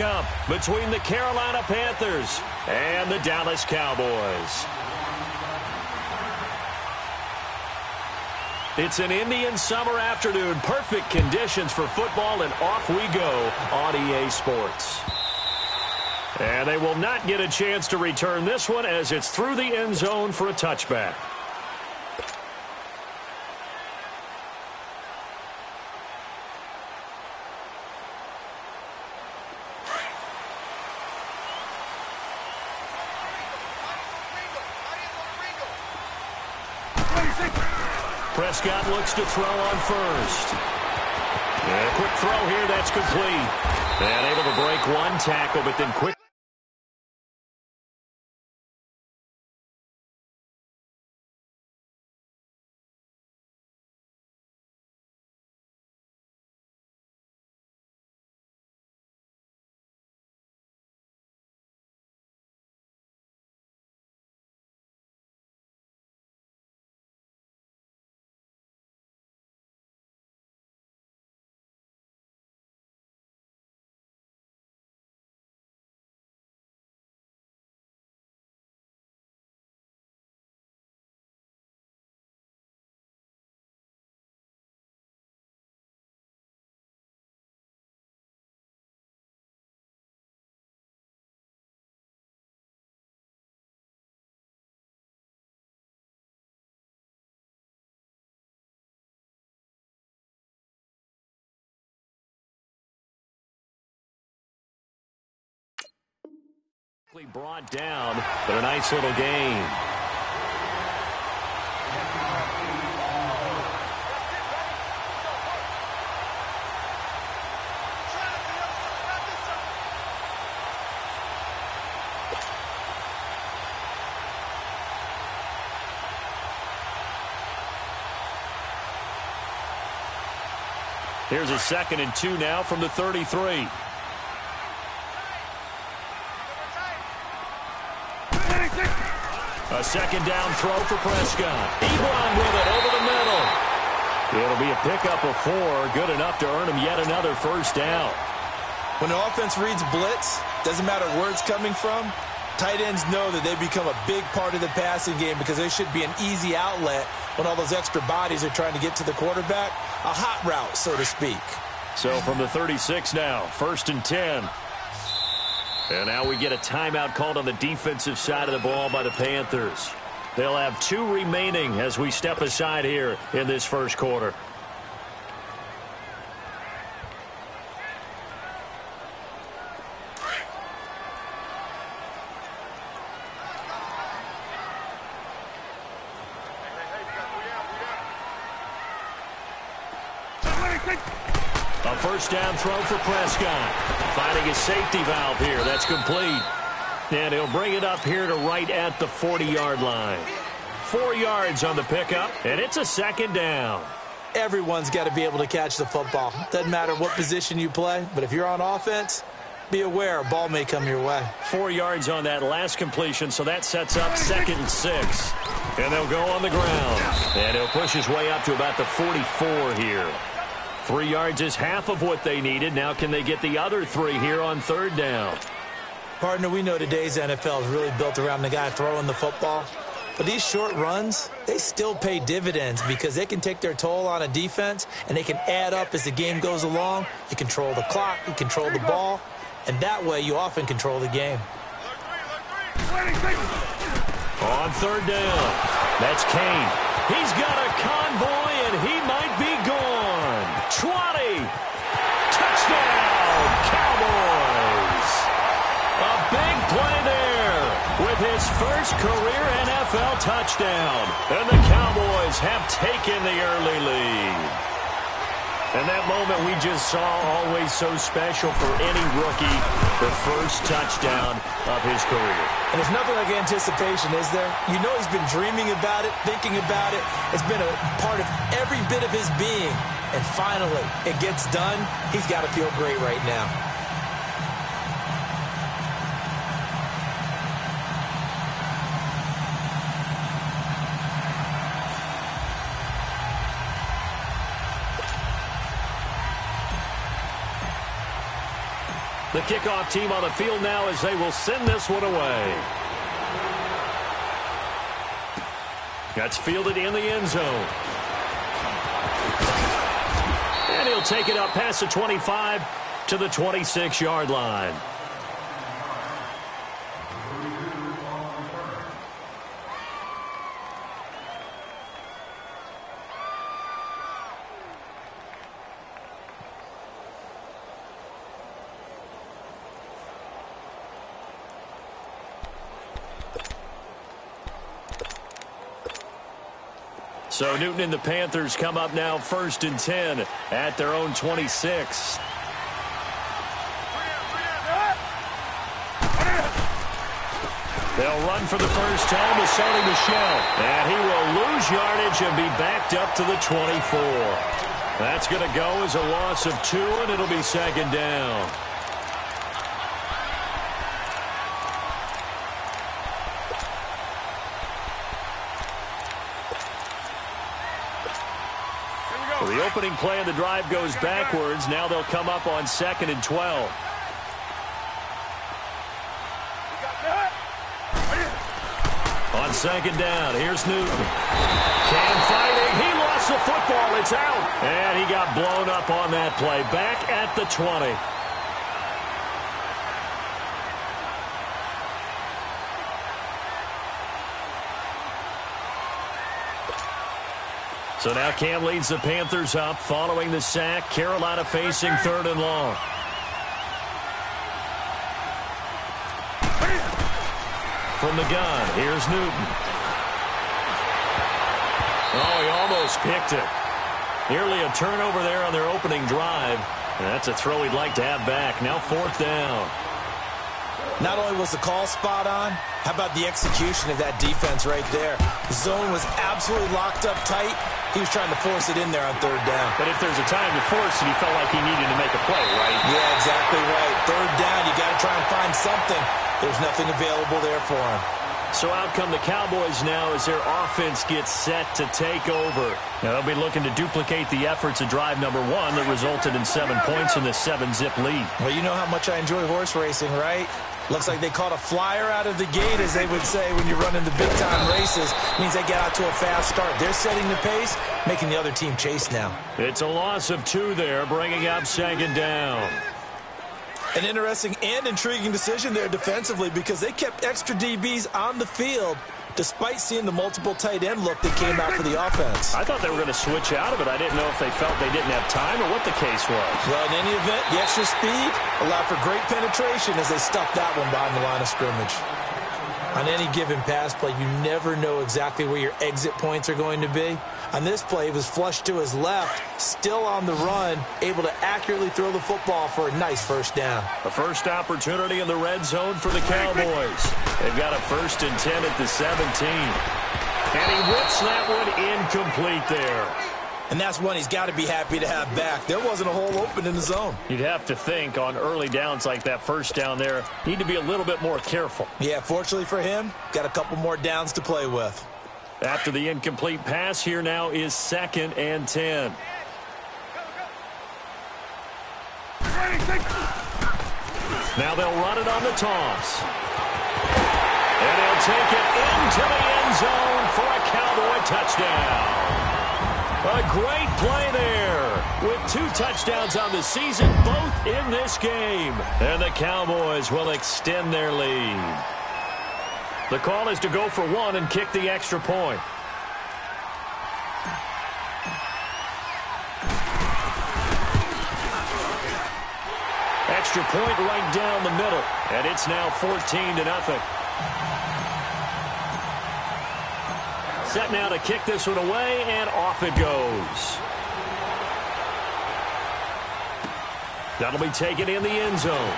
Up between the Carolina Panthers and the Dallas Cowboys. It's an Indian summer afternoon. Perfect conditions for football, and off we go on EA Sports. And they will not get a chance to return this one as it's through the end zone for a touchback. Prescott looks to throw on first. And a quick throw here, that's complete. And able to break one tackle, but then quick. Brought down, but a nice little gain. Here's a 2nd and 2 now from the 33. A 2nd down throw for Prescott. Ebron with it over the middle. It'll be a pickup of 4. Good enough to earn him yet another first down. When the offense reads blitz, doesn't matter where it's coming from, tight ends know that they become a big part of the passing game because they should be an easy outlet when all those extra bodies are trying to get to the quarterback. A hot route, so to speak. So from the 36 now, 1st and 10. And now we get a timeout called on the defensive side of the ball by the Panthers. They'll have 2 remaining as we step aside here in this first quarter. A first down throw for Prescott. Finding his safety valve here. That's complete. And he'll bring it up here to right at the 40-yard line. 4 yards on the pickup, and it's a 2nd down. Everyone's got to be able to catch the football. Doesn't matter what position you play, but if you're on offense, be aware a ball may come your way. 4 yards on that last completion, so that sets up 2nd and 6. And they'll go on the ground. And he'll push his way up to about the 44 here. 3 yards is half of what they needed. Now can they get the other 3 here on 3rd down? Partner, we know today's NFL is really built around the guy throwing the football. But these short runs, they still pay dividends because they can take their toll on a defense and they can add up as the game goes along. You control the clock, you control the ball, and that way you often control the game. On 3rd down, that's Kane. He's got a convoy and he might be gone. 20. Touchdown, Cowboys. A big play there with his first career NFL touchdown. And the Cowboys have taken the early lead. And that moment we just saw, always so special for any rookie, the first touchdown of his career. And there's nothing like anticipation, is there? You know he's been dreaming about it, thinking about it. It's been a part of every bit of his being. And finally, it gets done. He's got to feel great right now. The kickoff team on the field now as they will send this one away. That's fielded in the end zone. And he'll take it up past the 25 to the 26-yard line. So Newton and the Panthers come up now 1st and 10 at their own 26. They'll run for the first time with Sony Michel. And he will lose yardage and be backed up to the 24. That's going to go as a loss of 2, and it'll be 2nd down. The opening play of the drive goes backwards. Now they'll come up on 2nd and 12. On 2nd down, here's Newton. Cam fighting. He lost the football. It's out. And he got blown up on that play. Back at the 20. So now Cam leads the Panthers up following the sack. Carolina facing 3rd and long. From the gun, here's Newton. Oh, he almost picked it. Nearly a turnover there on their opening drive. And that's a throw he'd like to have back. Now 4th down. Not only was the call spot on, how about the execution of that defense right there? The zone was absolutely locked up tight. He was trying to force it in there on 3rd down. But if there's a time to force it, he felt like he needed to make a play, right? Yeah, exactly right. 3rd down, you got to try and find something. There's nothing available there for him. So out come the Cowboys now as their offense gets set to take over. Now they'll be looking to duplicate the efforts of drive number 1 that resulted in 7 points in the 7-zip lead. Well, you know how much I enjoy horse racing, right? Looks like they caught a flyer out of the gate, as they would say when you're running the big-time races. Means they get out to a fast start. They're setting the pace, making the other team chase now. It's a loss of 2 there, bringing up 2nd down. An interesting and intriguing decision there defensively, because they kept extra DBs on the field despite seeing the multiple tight end look that came out for the offense. I thought they were going to switch out of it. I didn't know if they felt they didn't have time or what the case was. Well, in any event, the extra speed allowed for great penetration as they stuffed that one behind the line of scrimmage. On any given pass play, you never know exactly where your exit points are going to be. On this play, he was flushed to his left, still on the run, able to accurately throw the football for a nice 1st down. A first opportunity in the red zone for the Cowboys. They've got a 1st and 10 at the 17. And he whips that one incomplete there. And that's one he's got to be happy to have back. There wasn't a hole open in the zone. You'd have to think on early downs like that 1st down there, need to be a little bit more careful. Yeah, fortunately for him, got a couple more downs to play with. After the incomplete pass, here now is 2nd and 10. Now they'll run it on the toss. And he'll take it into the end zone for a Cowboy touchdown. A great play there with 2 touchdowns on the season, both in this game. And the Cowboys will extend their lead. The call is to go for 1 and kick the extra point. Extra point right down the middle, and it's now 14-0. Set now to kick this one away, and off it goes. That'll be taken in the end zone.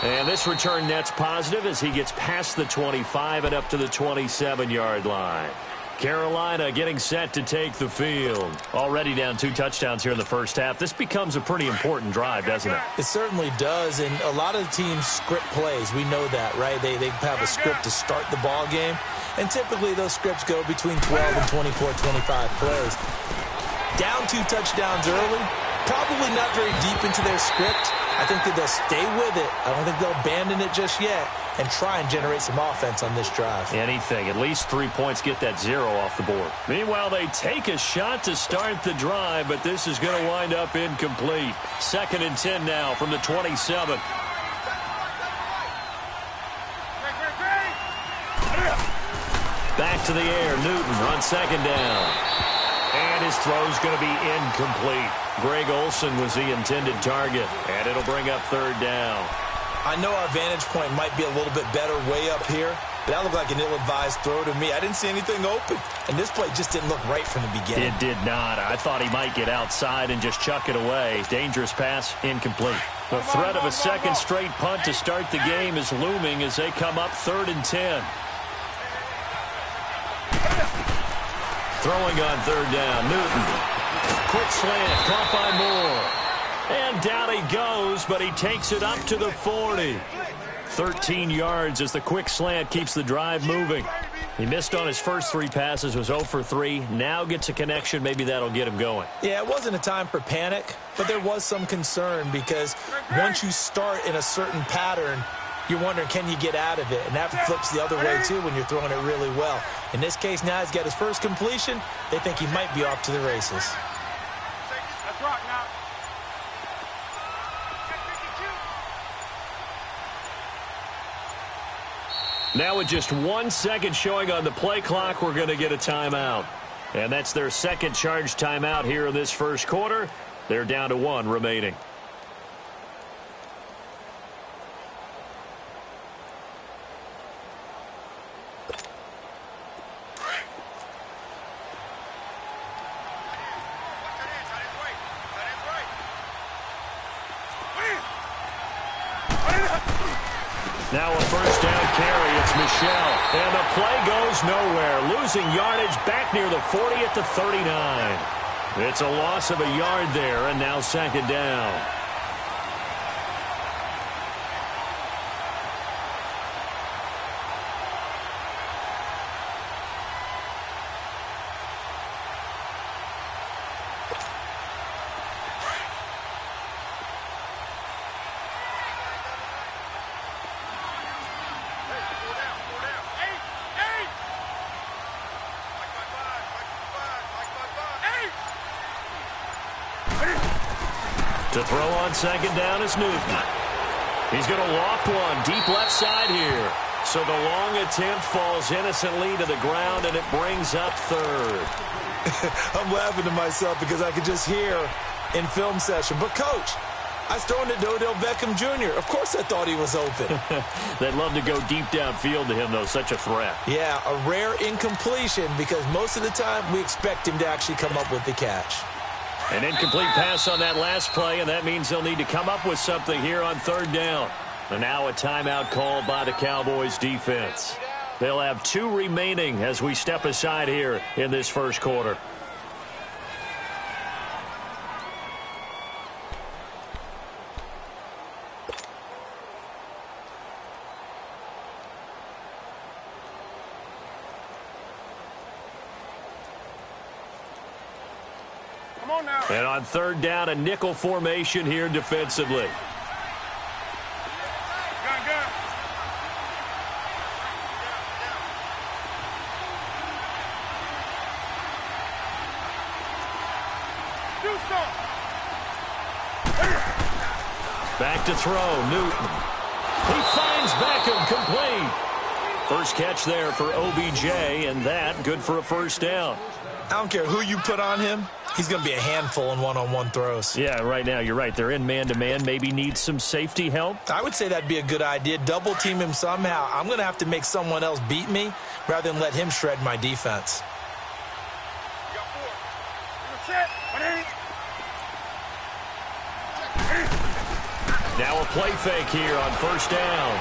And this return net's positive as he gets past the 25 and up to the 27-yard line. Carolina getting set to take the field. Already down 2 touchdowns here in the first half. This becomes a pretty important drive, doesn't it? It certainly does, and a lot of the teams script plays. We know that, right? They have a script to start the ball game, and typically those scripts go between 12 and 24, 25 plays. Down 2 touchdowns early, Probably not very deep into their script. I think that they'll stay with it. I don't think they'll abandon it just yet and try and generate some offense on this drive. Anything. At least 3 points, get that 0 off the board. Meanwhile, they take a shot to start the drive, but this is going to wind up incomplete. 2nd and 10 now from the 27. Back to the air. Newton on 2nd down. And his throw's going to be incomplete. Greg Olsen was the intended target, and it'll bring up 3rd down. I know our vantage point might be a little bit better way up here, but that looked like an ill-advised throw to me. I didn't see anything open, and this play just didn't look right from the beginning. It did not. I thought he might get outside and just chuck it away. Dangerous pass, incomplete. The threat of a second straight punt to start the game is looming as they come up 3rd and 10. Throwing on 3rd down, Newton. Quick slant, caught by Moore. And down he goes, but he takes it up to the 40. 13 yards as the quick slant keeps the drive moving. He missed on his first 3 passes, was 0 for 3. Now gets a connection. Maybe that'll get him going. Yeah, it wasn't a time for panic, but there was some concern because once you start in a certain pattern, you're wondering, can you get out of it? And that flips the other way, too, when you're throwing it really well. In this case, now he's got his first completion. They think he might be off to the races. Now with just 1 second showing on the play clock, we're going to get a timeout. And that's their second charge timeout here in this first quarter. They're down to 1 remaining. Now a first down carry. It's Michel. And the play goes nowhere. Losing yardage back near the 40 at the 39. It's a loss of a yard there, and now 2nd down. To throw on 2nd down is Newton. He's going to loft one deep left side here. So the long attempt falls innocently to the ground, and it brings up 3rd. I'm laughing to myself because I could just hear in film session, but Coach, I was throwing it to Odell Beckham Jr. Of course I thought he was open. They'd love to go deep downfield to him, though. Such a threat. Yeah, a rare incompletion because most of the time we expect him to actually come up with the catch. An incomplete pass on that last play, and that means they'll need to come up with something here on 3rd down. And now a timeout called by the Cowboys defense. They'll have 2 remaining as we step aside here in this first quarter. And on 3rd down, a nickel formation here defensively. Back to throw, Newton. He finds Beckham, complete. First catch there for OBJ, and that good for a first down. I don't care who you put on him. He's going to be a handful in one-on-one throws. Yeah, right now, you're right. They're in man-to-man. Maybe needs some safety help. I would say that'd be a good idea. Double team him somehow. I'm going to have to make someone else beat me rather than let him shred my defense. Now a play fake here on first down.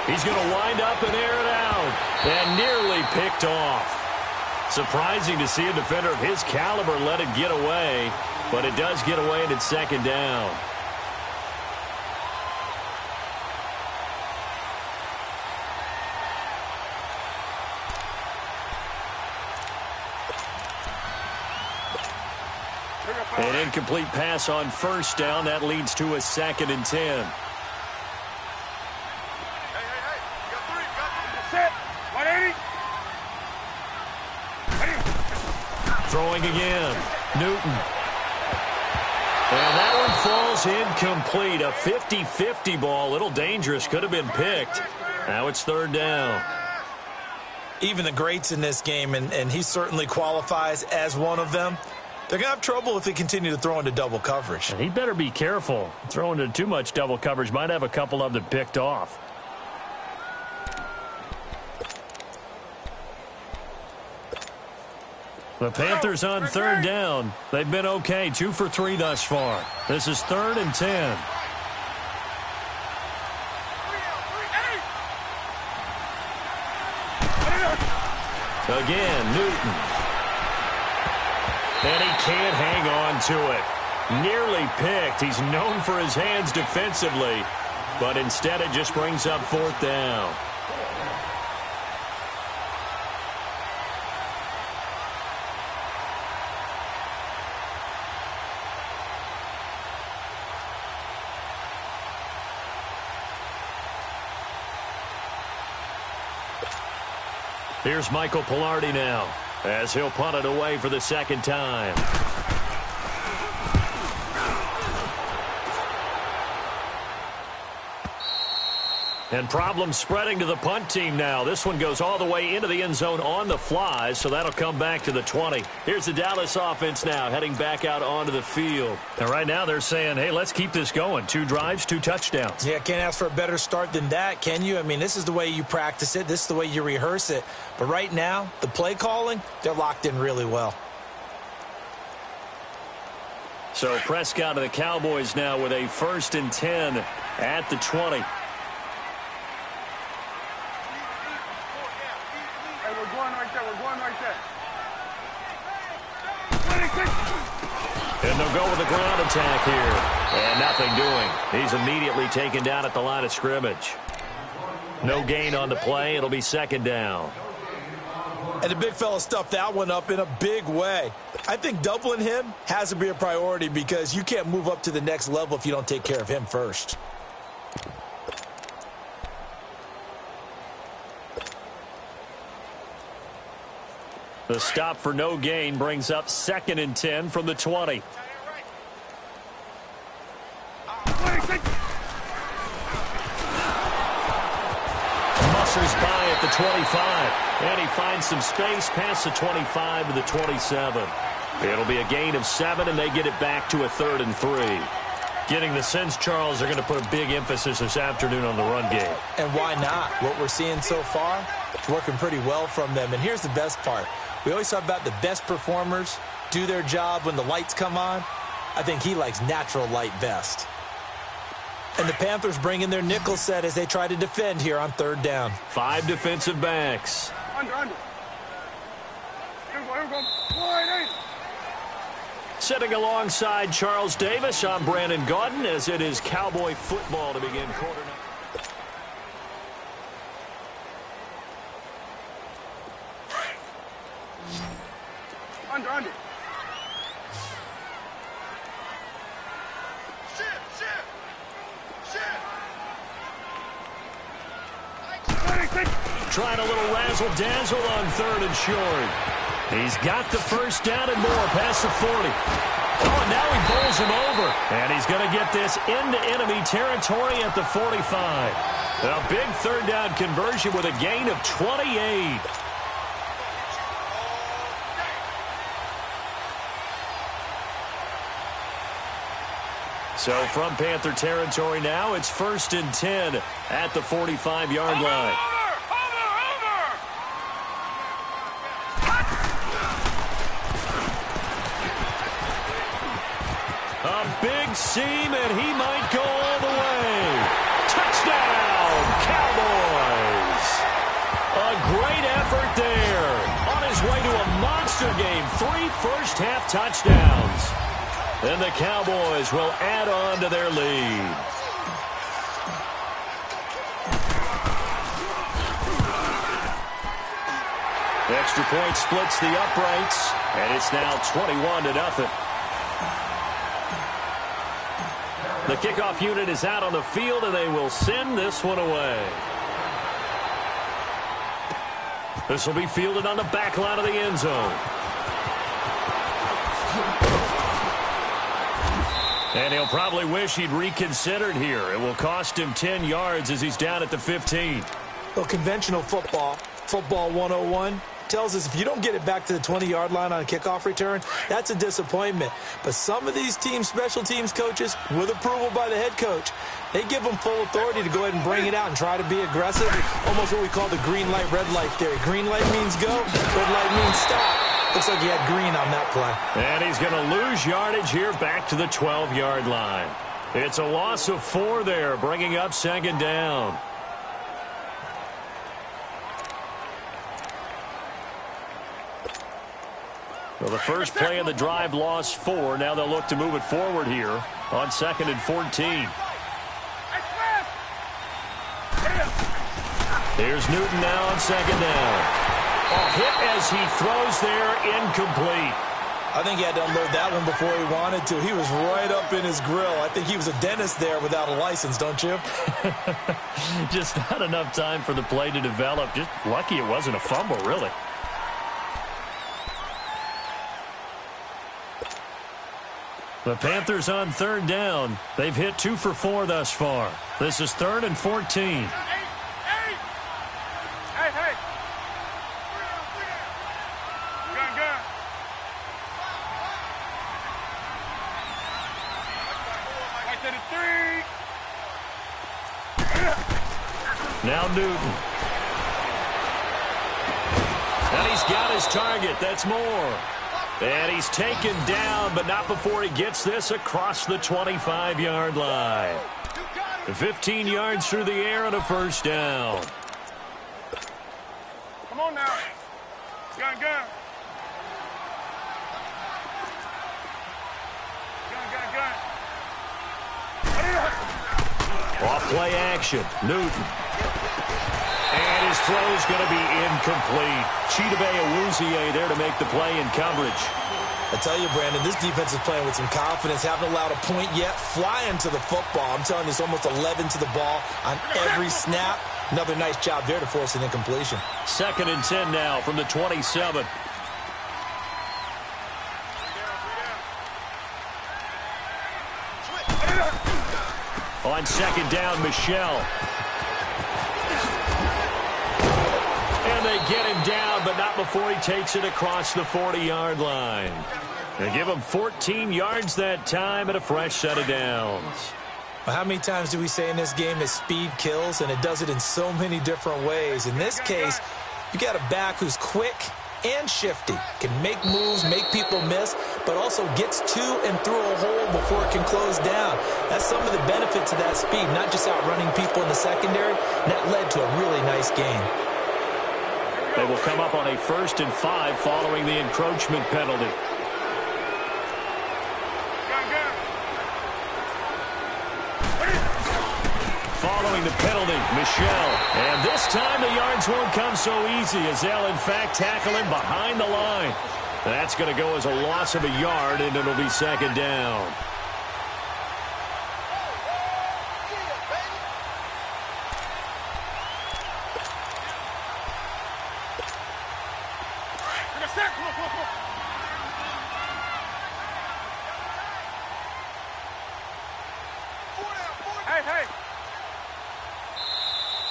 He's going to wind up and air it out. And nearly picked off. Surprising to see a defender of his caliber let it get away, but it does get away and it's 2nd down. An incomplete pass on first down. That leads to a 2nd and 10. Throwing again. Newton. And that one falls incomplete. A 50-50 ball. A little dangerous. Could have been picked. Now it's 3rd down. Even the greats in this game, and he certainly qualifies as one of them, they're going to have trouble if they continue to throw into double coverage. And he better be careful. Throwing into too much double coverage might have a couple of them picked off. The Panthers on 3rd down. They've been okay. 2 for 3 thus far. This is 3rd and 10. Again, Newton. And he can't hang on to it. Nearly picked. He's known for his hands defensively, but instead it just brings up 4th down. Here's Michael Pilardi now, as he'll punt it away for the 2nd time. And problems spreading to the punt team now. This one goes all the way into the end zone on the fly, so that'll come back to the 20. Here's the Dallas offense now, heading back out onto the field. And right now they're saying, hey, let's keep this going. 2 drives, 2 touchdowns. Yeah, can't ask for a better start than that, can you? I mean, this is the way you practice it. This is the way you rehearse it. But right now, the play calling, they're locked in really well. So Prescott and the Cowboys now with a 1st and 10 at the 20. And they'll go with the ground attack here. And nothing doing. He's immediately taken down at the line of scrimmage. No gain on the play. It'll be 2nd down. And the big fella stuffed that one up in a big way. I think doubling him has to be a priority because you can't move up to the next level if you don't take care of him first. The stop for no gain brings up 2nd and 10 from the 20. Mussers by at the 25. And he finds some space past the 25 to the 27. It'll be a gain of 7, and they get it back to a 3rd and 3. Getting the sense, Charles, they're going to put a big emphasis this afternoon on the run game. And why not? What we're seeing so far, it's working pretty well from them. And here's the best part. We always talk about the best performers do their job when the lights come on. I think he likes natural light best. And the Panthers bring in their nickel set as they try to defend here on 3rd down. 5 defensive backs. Sitting alongside Charles Davis, I'm Brandon Gaudin, as it is Cowboy football to begin quarter number. Under. Trying a little razzle-dazzle on 3rd and short. He's got the 1st down and more past the 40. Oh, and now he bowls him over. And he's going to get this into enemy territory at the 45. A big 3rd down conversion with a gain of 28. So from Panther territory now, it's 1st and 10 at the 45-yard line. A big seam, and he might go all the way. Touchdown, Cowboys! A great effort there. On his way to a monster game, 3 first-half touchdowns. And the Cowboys will add on to their lead. The extra point splits the uprights, and it's now 21-0. The kickoff unit is out on the field, and they will send this one away. This will be fielded on the back line of the end zone. And he'll probably wish he'd reconsidered here. It will cost him 10 yards as he's down at the 15. Well, conventional football 101, tells us if you don't get it back to the 20-yard line on a kickoff return, that's a disappointment. But some of these team special teams coaches, with approval by the head coach, they give them full authority to go ahead and bring it out and try to be aggressive. Almost what we call the green light, red light theory. Green light means go, red light means stop. Looks like he had green on that play. And he's going to lose yardage here back to the 12-yard line. It's a loss of 4 there, bringing up second down. Well, the first play of the drive lost 4. Now they'll look to move it forward here on 2nd and 14. Here's Newton now on 2nd down. A hit as he throws there, incomplete. I think he had to unload that one before he wanted to. He was right up in his grill. I think he was a dentist there without a license, don't you? Just not enough time for the play to develop. Just lucky it wasn't a fumble, really. The Panthers on 3rd down. They've hit 2 for 4 thus far. This is 3rd and 14. Now Newton. And he's got his target. That's Moore. And he's taken down, but not before he gets this across the 25-yard line. 15 yards through the air and a first down. Come on now. Gun. Off play action. Newton. And his throw is going to be incomplete. Chidobe Awuzie there to make the play in coverage. I tell you, Brandon, this defense is playing with some confidence. Haven't allowed a point yet. Flying to the football. I'm telling you, it's almost 11 to the ball on every snap. Another nice job there to force an incompletion. 2nd and 10 now from the 27. On 2nd down, Michelle. And they get him down, but not before he takes it across the 40-yard line. They give him 14 yards that time and a fresh set of downs. Well, how many times do we say in this game that speed kills, and it does it in so many different ways? In this case, you got a back who's quick and shifty, can make moves, make people miss, but also gets to and through a hole before it can close down. That's some of the benefits of that speed, not just outrunning people in the secondary. And that led to a really nice game. They will come up on a 1st and 5 following the encroachment penalty. Following the penalty, Michelle. And this time the yards won't come so easy as they'll, in fact, tackle him behind the line. That's going to go as a loss of a yard, and it'll be 2nd down.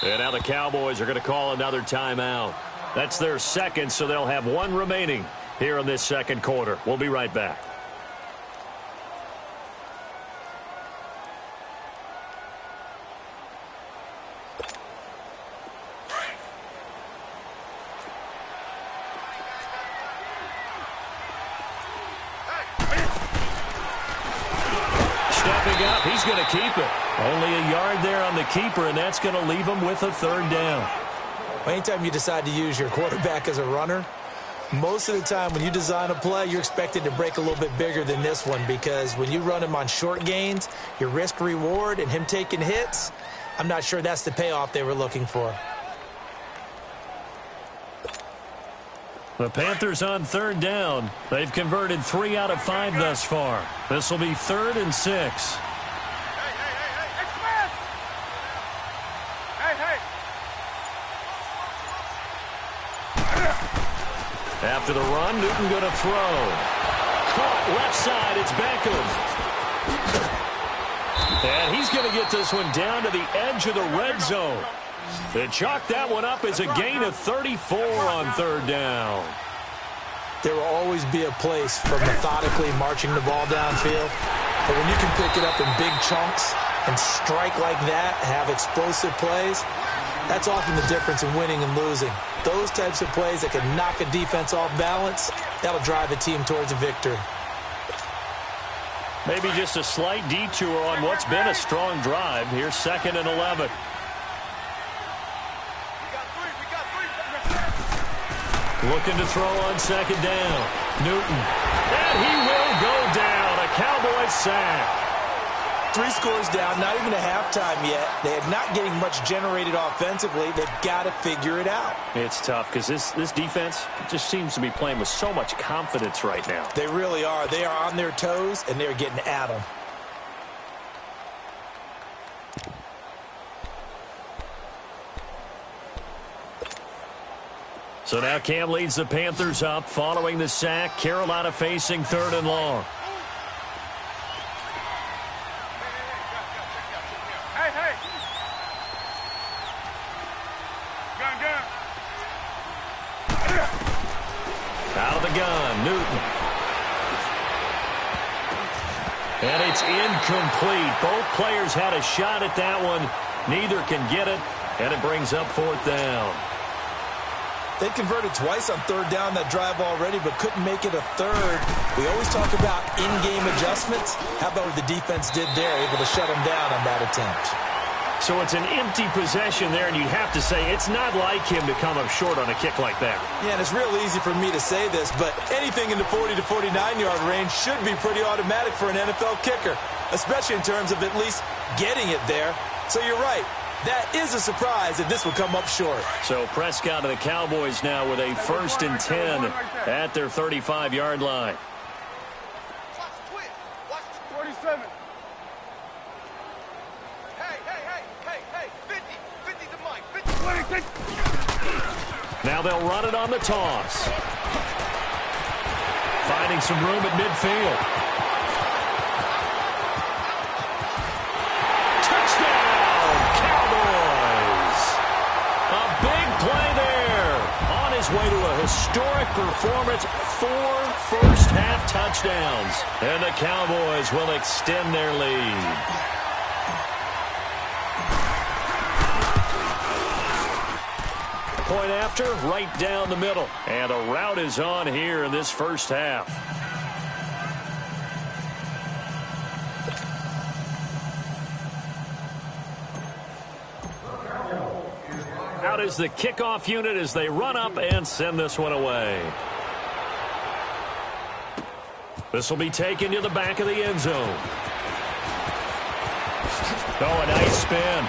And now the Cowboys are going to call another timeout. That's their 2nd, so they'll have 1 remaining here in this 2nd quarter. We'll be right back. Stepping up, he's going to keep it. Only a yard there on the keeper, and that's going to leave him with a 3rd down. Anytime you decide to use your quarterback as a runner, most of the time when you design a play, you're expected to break a little bit bigger than this one, because when you run him on short gains, your risk-reward and him taking hits, I'm not sure that's the payoff they were looking for. The Panthers on 3rd down. They've converted 3 out of 5 thus far. This will be 3rd and 6. After the run, Newton going to throw. Caught left side, it's Beckham. And he's going to get this one down to the edge of the red zone. They chalk that one up as a gain of 34 on third down. There will always be a place for methodically marching the ball downfield. But when you can pick it up in big chunks and strike like that, have explosive plays, that's often the difference in winning and losing. Those types of plays that can knock a defense off balance, that'll drive a team towards a victory. Maybe just a slight detour on what's been a strong drive. Here's 2nd and 11. Looking to throw on 2nd down. Newton. And he will go down. A Cowboys sack. 3 scores down, not even a halftime yet. They are not getting much generated offensively. They've got to figure it out. It's tough because this defense just seems to be playing with so much confidence right now. They really are. They are on their toes, and they're getting at them. So now Cam leads the Panthers up following the sack. Carolina facing 3rd and long. Out of the gun, Newton. And it's incomplete. Both players had a shot at that one. Neither can get it, and it brings up 4th down. They converted twice on 3rd down that drive already, but couldn't make it a 3rd. We always talk about in-game adjustments. How about what the defense did there, able to shut them down on that attempt? So it's an empty possession there, and you have to say it's not like him to come up short on a kick like that. Yeah, and it's real easy for me to say this, but anything in the 40 to 49-yard range should be pretty automatic for an NFL kicker, especially in terms of at least getting it there. So you're right. That is a surprise if this would come up short. So Prescott and the Cowboys now with a 1st and 10 at their 35-yard line. 47. Hey, 50 to Mike. 50. Now they'll run it on the toss. Finding some room at midfield. Touchdown, Cowboys! A big play there. On his way to a historic performance, 4 first-half touchdowns. And the Cowboys will extend their lead. Point after, right down the middle. And a rout is on here in this first half. Out is the kickoff unit as they run up and send this one away. This will be taken to the back of the end zone. Oh, a nice spin.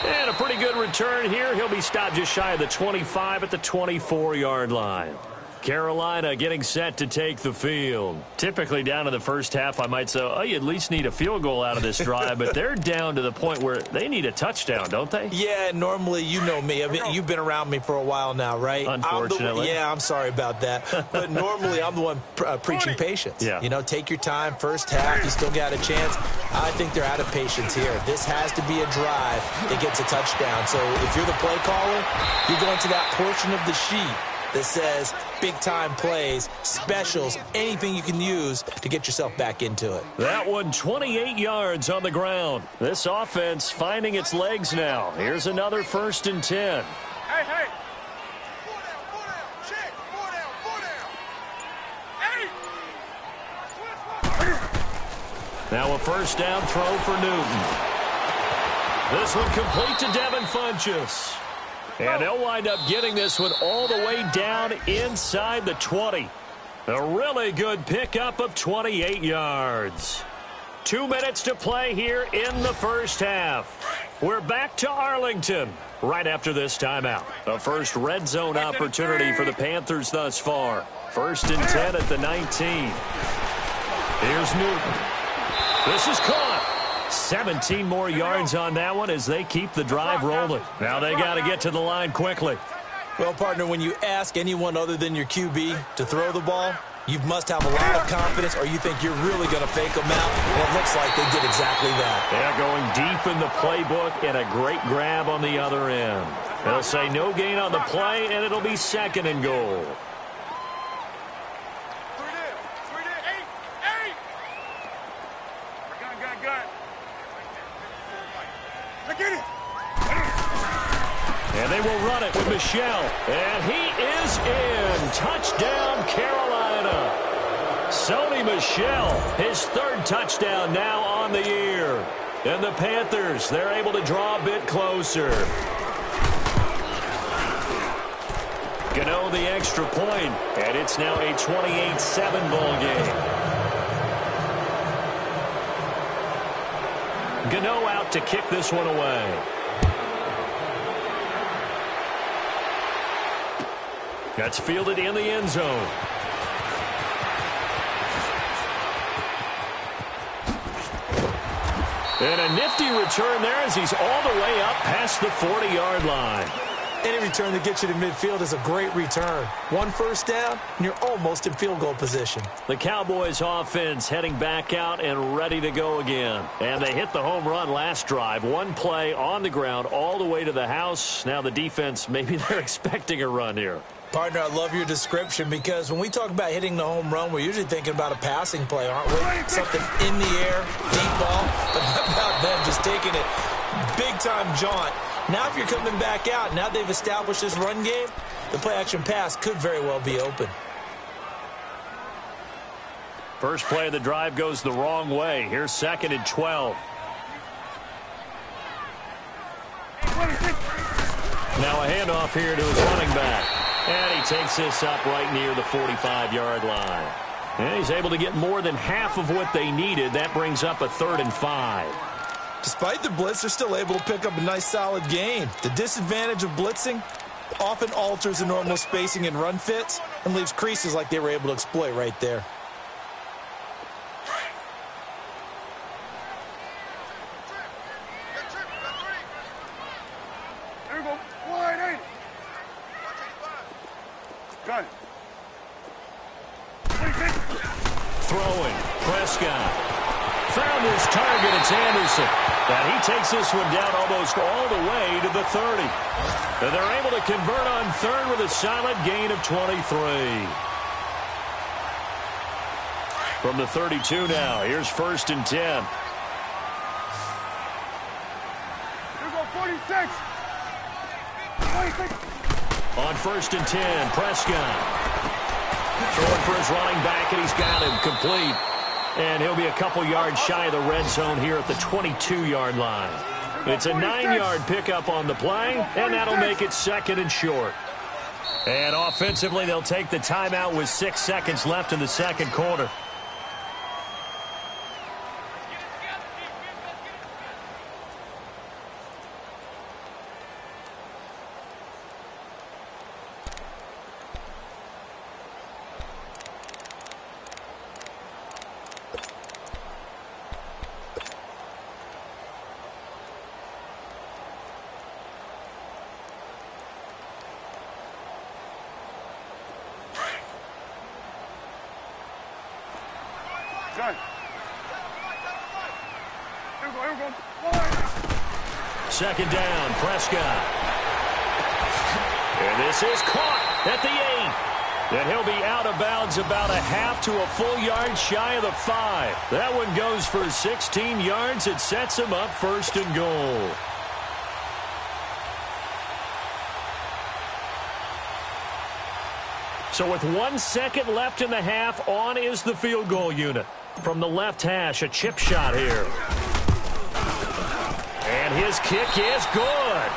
And a pretty good return here. He'll be stopped just shy of the 25 at the 24-yard line. Carolina getting set to take the field. Typically down in the first half, I might say, oh, you at least need a field goal out of this drive, but they're down to the point where they need a touchdown, don't they? Yeah, normally, you know me. I mean, you've been around me for a while now, right? Unfortunately. I'm sorry about that. But normally, I'm the one preaching patience. Yeah. You know, take your time. First half, you still got a chance. I think they're out of patience here. This has to be a drive that gets a touchdown. So if you're the play caller, you're going to that portion of the sheet that says big-time plays, specials, anything you can use to get yourself back into it. That one 28 yards on the ground. This offense finding its legs now. Here's another 1st and 10. Hey. 4 down. Check. 4 down. Hey. Now a first down throw for Newton. This one complete to Devin Funchess. And they'll wind up getting this one all the way down inside the 20. A really good pickup of 28 yards. 2 minutes to play here in the first half. We're back to Arlington right after this timeout. A first red zone opportunity for the Panthers thus far. 1st and 10 at the 19. Here's Newton. This is caught. 17 more yards on that one as they keep the drive rolling. Now they got to get to the line quickly. Well, partner, when you ask anyone other than your QB to throw the ball, you must have a lot of confidence or you think you're really going to fake them out, and it looks like they did exactly that. Yeah, going deep in the playbook and a great grab on the other end. They'll say no gain on the play, and it'll be 2nd and goal. And they will run it with Michel. And he is in. Touchdown, Carolina. Sony Michel, his 3rd touchdown now on the year. And the Panthers, they're able to draw a bit closer. Gano the extra point, and it's now a 28-7 ball game. Gano out to kick this one away. That's fielded in the end zone. And a nifty return there as he's all the way up past the 40-yard line. Any return that gets you to midfield is a great return. 1 first down, and you're almost in field goal position. The Cowboys offense heading back out and ready to go again. And they hit the home run last drive. 1 play on the ground all the way to the house. Now the defense, maybe they're expecting a run here. Partner, I love your description because when we talk about hitting the home run, we're usually thinking about a passing play, aren't we? Something in the air, deep ball. But how about them just taking it big-time jaunt? Now if you're coming back out, now they've established this run game, the play-action pass could very well be open. First play of the drive goes the wrong way. Here's 2nd and 12. Now a handoff here to his running back. And he takes this up right near the 45-yard line. And he's able to get more than half of what they needed. That brings up a 3rd and 5. Despite the blitz, they're still able to pick up a nice, solid gain. The disadvantage of blitzing often alters the normal spacing and run fits and leaves creases like they were able to exploit right there. There we go. Wide 80. Got it. Throwing. Prescott. Found his target. It's Anderson. And he takes this one down almost all the way to the 30. And they're able to convert on 3rd with a solid gain of 23. From the 32 now. Here's 1st and 10. Here we go, 46. 46. On 1st and 10, Prescott. Throwing for his running back, and he's got him complete. And he'll be a couple yards shy of the red zone here at the 22-yard line. It's a 9-yard pickup on the play, and that'll make it 2nd and short. And offensively, they'll take the timeout with 6 seconds left in the 2nd quarter. Got it. Here we go. 2nd down, Prescott. And this is caught at the 8. And he'll be out of bounds about a half to a full yard shy of the 5. That one goes for 16 yards. It sets him up 1st and goal. So with 1 second left in the half, on is the field goal unit. From the left hash, a chip shot here. And his kick is good.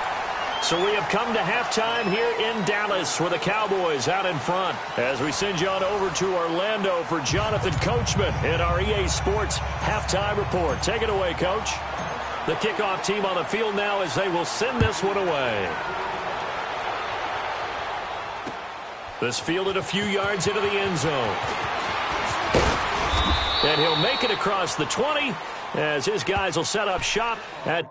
So we have come to halftime here in Dallas with the Cowboys out in front. As we send you on over to Orlando for Jonathan Coachman in our EA Sports Halftime Report. Take it away, Coach. The kickoff team on the field now as they will send this one away. This fielded a few yards into the end zone. And he'll make it across the 20 as his guys will set up shop at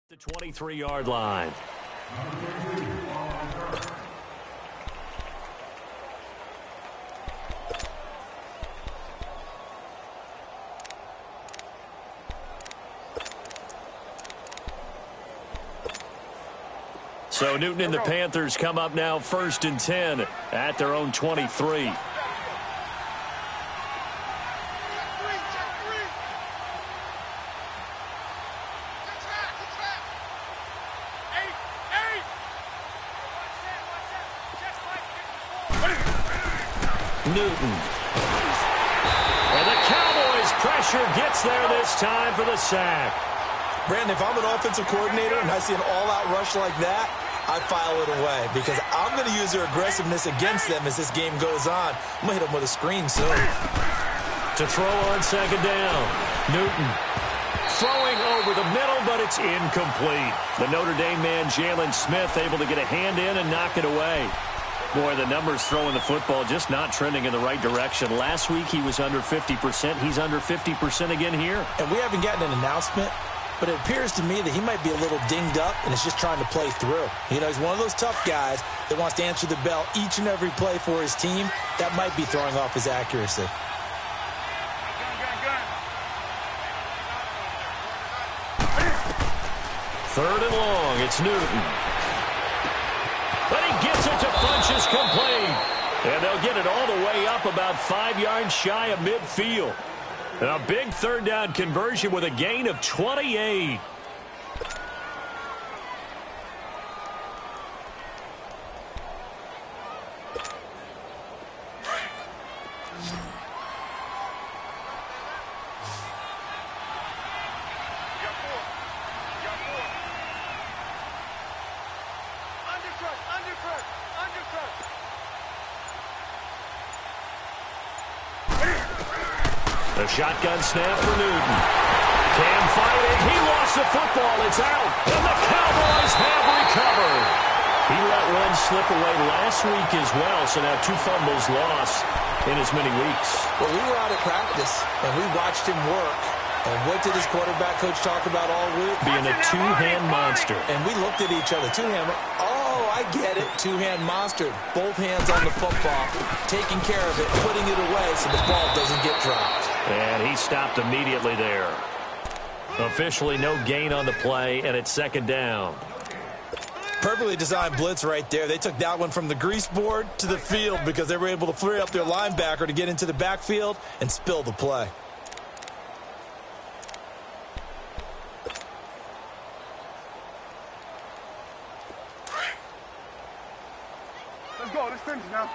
The 23-yard line. So Newton and the Panthers come up now 1st and 10 at their own 23. Newton. And the Cowboys' pressure gets there this time for the sack. Brandon, if I'm an offensive coordinator and I see an all-out rush like that, I file it away because I'm going to use their aggressiveness against them as this game goes on. I'm going to hit them with a screen soon. To throw on 2nd down. Newton throwing over the middle, but it's incomplete. The Notre Dame man, Jalen Smith, able to get a hand in and knock it away. Boy, the numbers throwing the football just not trending in the right direction. Last week he was under 50%. He's under 50% again here. And we haven't gotten an announcement, but it appears to me that he might be a little dinged up and is just trying to play through. You know, he's one of those tough guys that wants to answer the bell each and every play for his team. That might be throwing off his accuracy. 3rd and long. It's Newton. But he gets it to Funchess complete. And they'll get it all the way up about 5 yards shy of midfield. A big 3rd down conversion with a gain of 28. The shotgun snap for Newton. Can fight it. He lost the football. It's out. And the Cowboys have recovered. He let one slip away last week as well, so now 2 fumbles lost in as many weeks. Well, we were out at practice, and we watched him work. And what did his quarterback coach talk about all week? Being a 2-hand monster. And we looked at each other. 2-hand. Oh, I get it. 2-hand monster. Both hands on the football, taking care of it, putting it away so the ball doesn't get dropped. And he stopped immediately there. Officially no gain on the play, and it's 2nd down. Perfectly designed blitz right there. They took that one from the grease board to the field because they were able to free up their linebacker to get into the backfield and spill the play. Let's go. Let's finish now.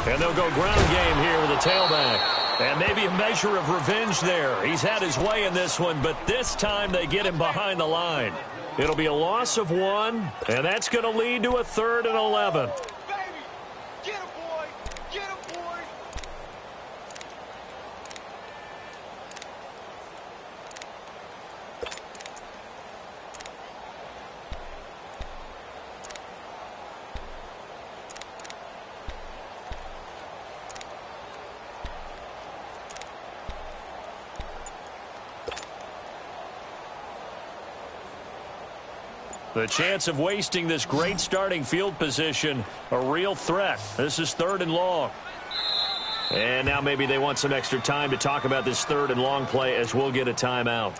And they'll go ground game here with a tailback. And maybe a measure of revenge there. He's had his way in this one, but this time they get him behind the line. It'll be a loss of 1, and that's going to lead to a 3rd and 11. The chance of wasting this great starting field position, a real threat. This is 3rd and long. And now maybe they want some extra time to talk about this 3rd and long play as we'll get a timeout.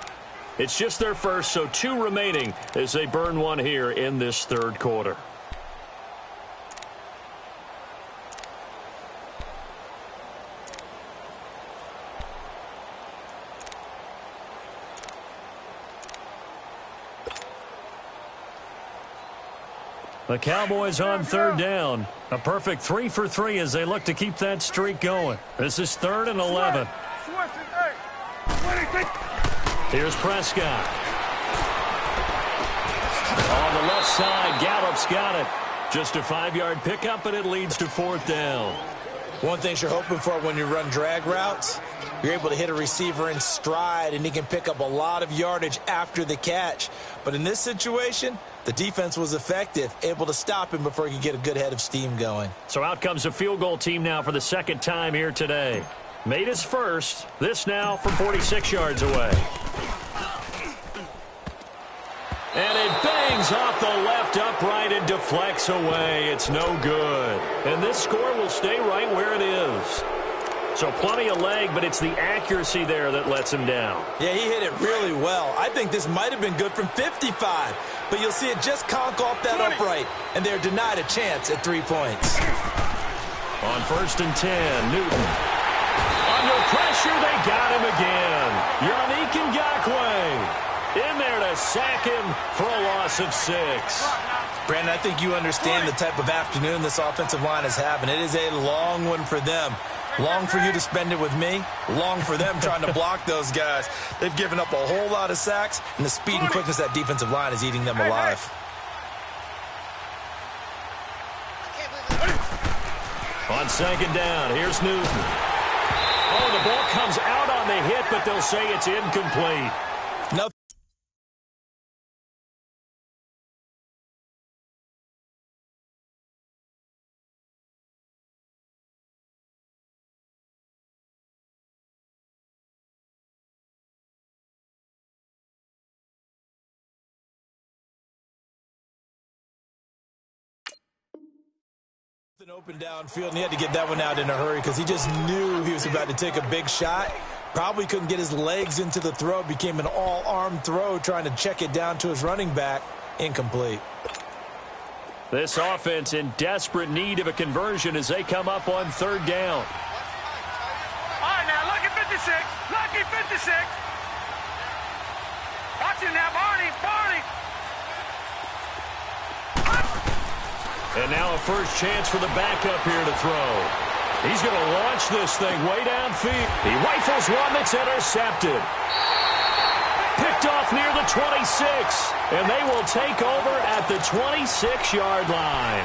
It's just their first, so 2 remaining as they burn one here in this 3rd quarter. The Cowboys on 3rd down. A perfect 3 for 3 as they look to keep that streak going. This is 3rd and 11. Here's Prescott. On the left side, Gallup's got it. Just a 5-yard pickup, but it leads to 4th down. One thing you're hoping for when you run drag routes, you're able to hit a receiver in stride, and he can pick up a lot of yardage after the catch. But in this situation, the defense was effective, able to stop him before he could get a good head of steam going. So out comes a field goal team now for the 2nd time here today. Made his first. This now from 46 yards away. And it bangs off the left upright and deflects away. It's no good. And this score will stay right where it is. So plenty of leg, but it's the accuracy there that lets him down. Yeah, he hit it really well. I think this might have been good from 55. But you'll see it just conk off that upright. And they're denied a chance at 3 points. On 1st and 10, Newton. Under pressure, they got him again. Yannick Ngakoue in there to sack him for a loss of 6. Brandon, I think you understand the type of afternoon this offensive line is having. It is a long one for them. Long for you to spend it with me. Long for them trying to block those guys. They've given up a whole lot of sacks, and the speed and quickness of that defensive line is eating them alive. On 2nd down, here's Newton. Oh, the ball comes out on the hit, but they'll say it's incomplete. Nothing. Open downfield, and he had to get that one out in a hurry because he just knew he was about to take a big shot. Probably couldn't get his legs into the throw. Became an all-arm throw trying to check it down to his running back. Incomplete. This offense in desperate need of a conversion as they come up on 3rd down. All right, now, lucky 56. Lucky 56. Watch it now, Barney. And now a first chance for the backup here to throw. He's going to launch this thing way downfield. He rifles one that's intercepted. Picked off near the 26. And they will take over at the 26-yard line.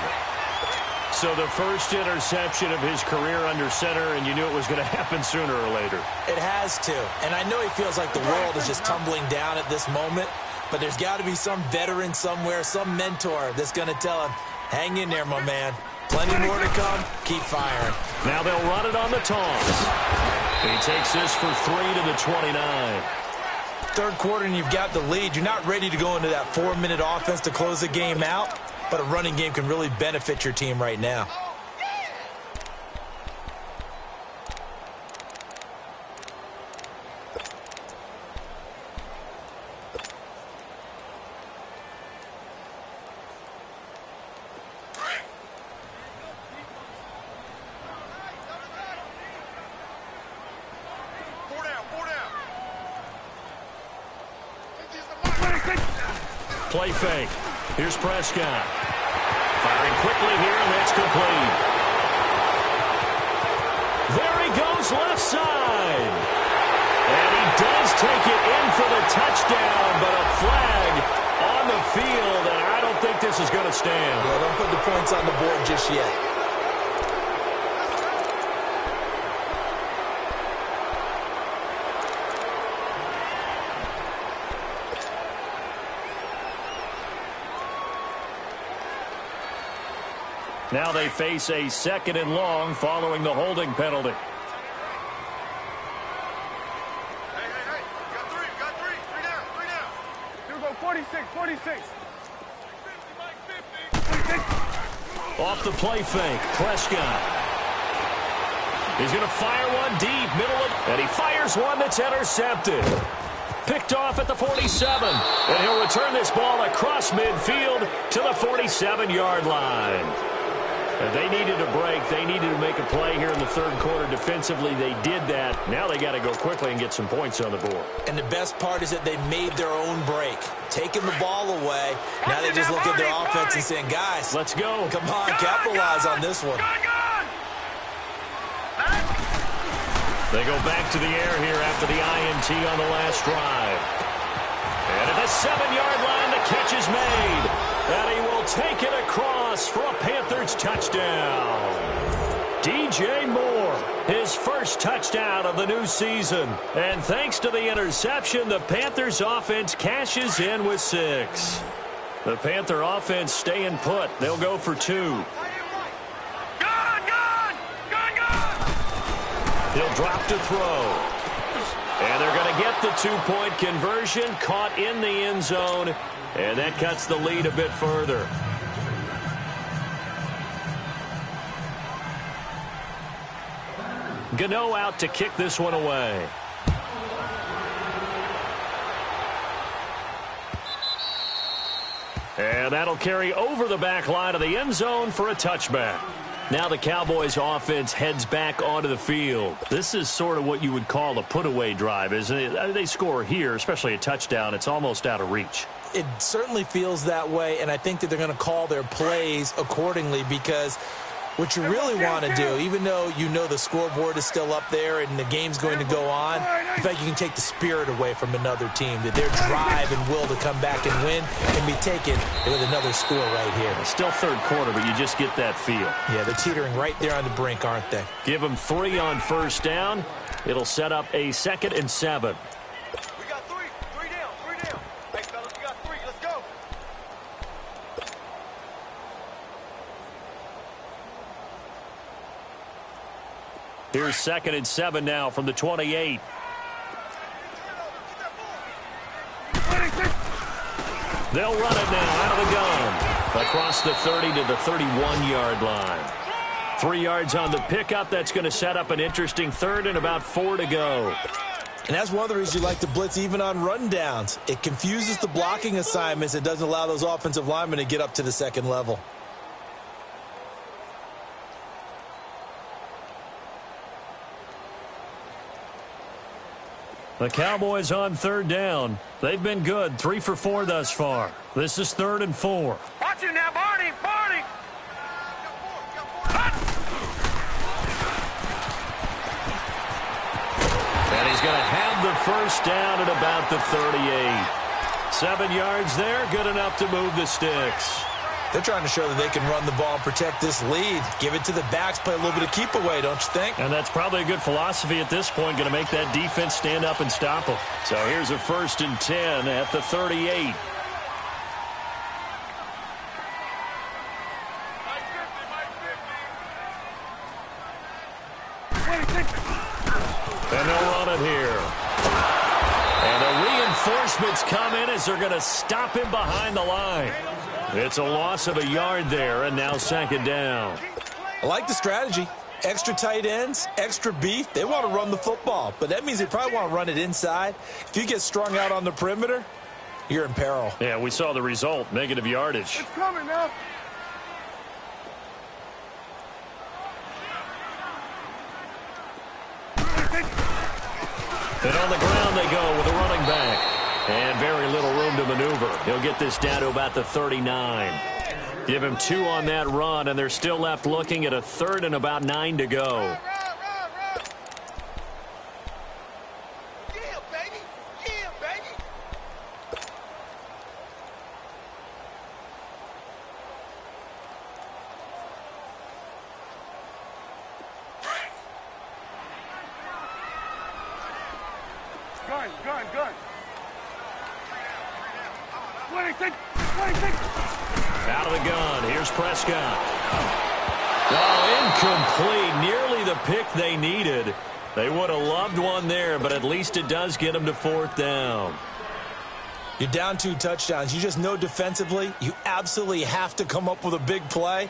So the first interception of his career under center, and you knew it was going to happen sooner or later. It has to. And I know he feels like the world is just tumbling down at this moment. But there's got to be some veteran somewhere, some mentor that's going to tell him, hang in there, my man. Plenty more to come. Keep firing. Now they'll run it on the toss. He takes this for 3 to the 29. 3rd quarter and you've got the lead. You're not ready to go into that 4-minute offense to close the game out, but a running game can really benefit your team right now. Play fake. Here's Prescott. Firing quickly here, and that's complete. There he goes left side. And he does take it in for the touchdown, but a flag on the field, and I don't think this is going to stand. Yeah, don't put the points on the board just yet. Now they face a 2nd and long following the holding penalty. Hey. Got three. Three down. Here we go, 46. Off the play fake, Prescott. He's going to fire one deep, and he fires one that's intercepted. Picked off at the 47, and he'll return this ball across midfield to the 47-yard line. And they needed a break. They needed to make a play here in the 3rd quarter. Defensively, they did that. Now they got to go quickly and get some points on the board. And the best part is that they made their own break. Taking the ball away. Now they just look at their offense and saying, guys, let's go. Come on, capitalize on this one. They go back to the air here after the INT on the last drive. And at the 7-yard line, the catch is made. And he will take it across for a Panthers touchdown. DJ Moore, his first touchdown of the new season. And thanks to the interception, the Panthers offense cashes in with 6. The Panther offense staying put. They'll go for 2. He'll drop to throw. And they're going to get the 2-point conversion, caught in the end zone, and that cuts the lead a bit further. Gano out to kick this one away. And that'll carry over the back line of the end zone for a touchback. Now the Cowboys offense heads back onto the field. This is sort of what you would call a put-away drive, isn't it? They score here, especially a touchdown. It's almost out of reach. It certainly feels that way, and I think that they're going to call their plays accordingly, because what you really want to do, even though you know the scoreboard is still up there and the game's going to go on, in fact, you can take the spirit away from another team, that their drive and will to come back and win can be taken with another score right here. Still third quarter, but you just get that feel. Yeah, they're teetering right there on the brink, aren't they? Give them 3 on first down. It'll set up a 2nd and 7. We got 3. 3 down. 3 down. Hey, fellas, we got 3. Let's go. Here's 2nd and 7 now from the 28. They'll run it now out of the gun. Across the 30 to the 31-yard line. 3 yards on the pickup. That's going to set up an interesting 3rd and about 4 to go. And that's one of the reasons you like to blitz even on rundowns. It confuses the blocking assignments. It doesn't allow those offensive linemen to get up to the second level. The Cowboys on 3rd down. They've been good, 3 for 4 thus far. This is 3rd and 4. Watch it now, Barney. Barney. And he's going to have the first down at about the 38. 7 yards there, good enough to move the sticks. They're trying to show that they can run the ball and protect this lead. Give it to the backs, play a little bit of keep away, don't you think? And that's probably a good philosophy at this point, going to make that defense stand up and stop them. So here's a 1st and 10 at the 38. And they'll run it here. And the reinforcements come in as they're going to stop him behind the line. It's a loss of a yard there, and now 2nd down. I like the strategy. Extra tight ends, extra beef. They want to run the football, but that means they probably want to run it inside. If you get strung out on the perimeter, you're in peril. Yeah, we saw the result, negative yardage. It's coming now. And on the ground they go with a running back. And very little room to maneuver. He'll get this down to about the 39. Give him 2 on that run, and they're still left looking at a 3rd and about 9 to go. Yeah, baby. Yeah, baby. Gun. 26. Out of the gun. Here's Prescott. Oh, incomplete. Nearly the pick they needed. They would have loved one there, but at least it does get them to 4th down. You're down 2 touchdowns. You just know defensively you absolutely have to come up with a big play.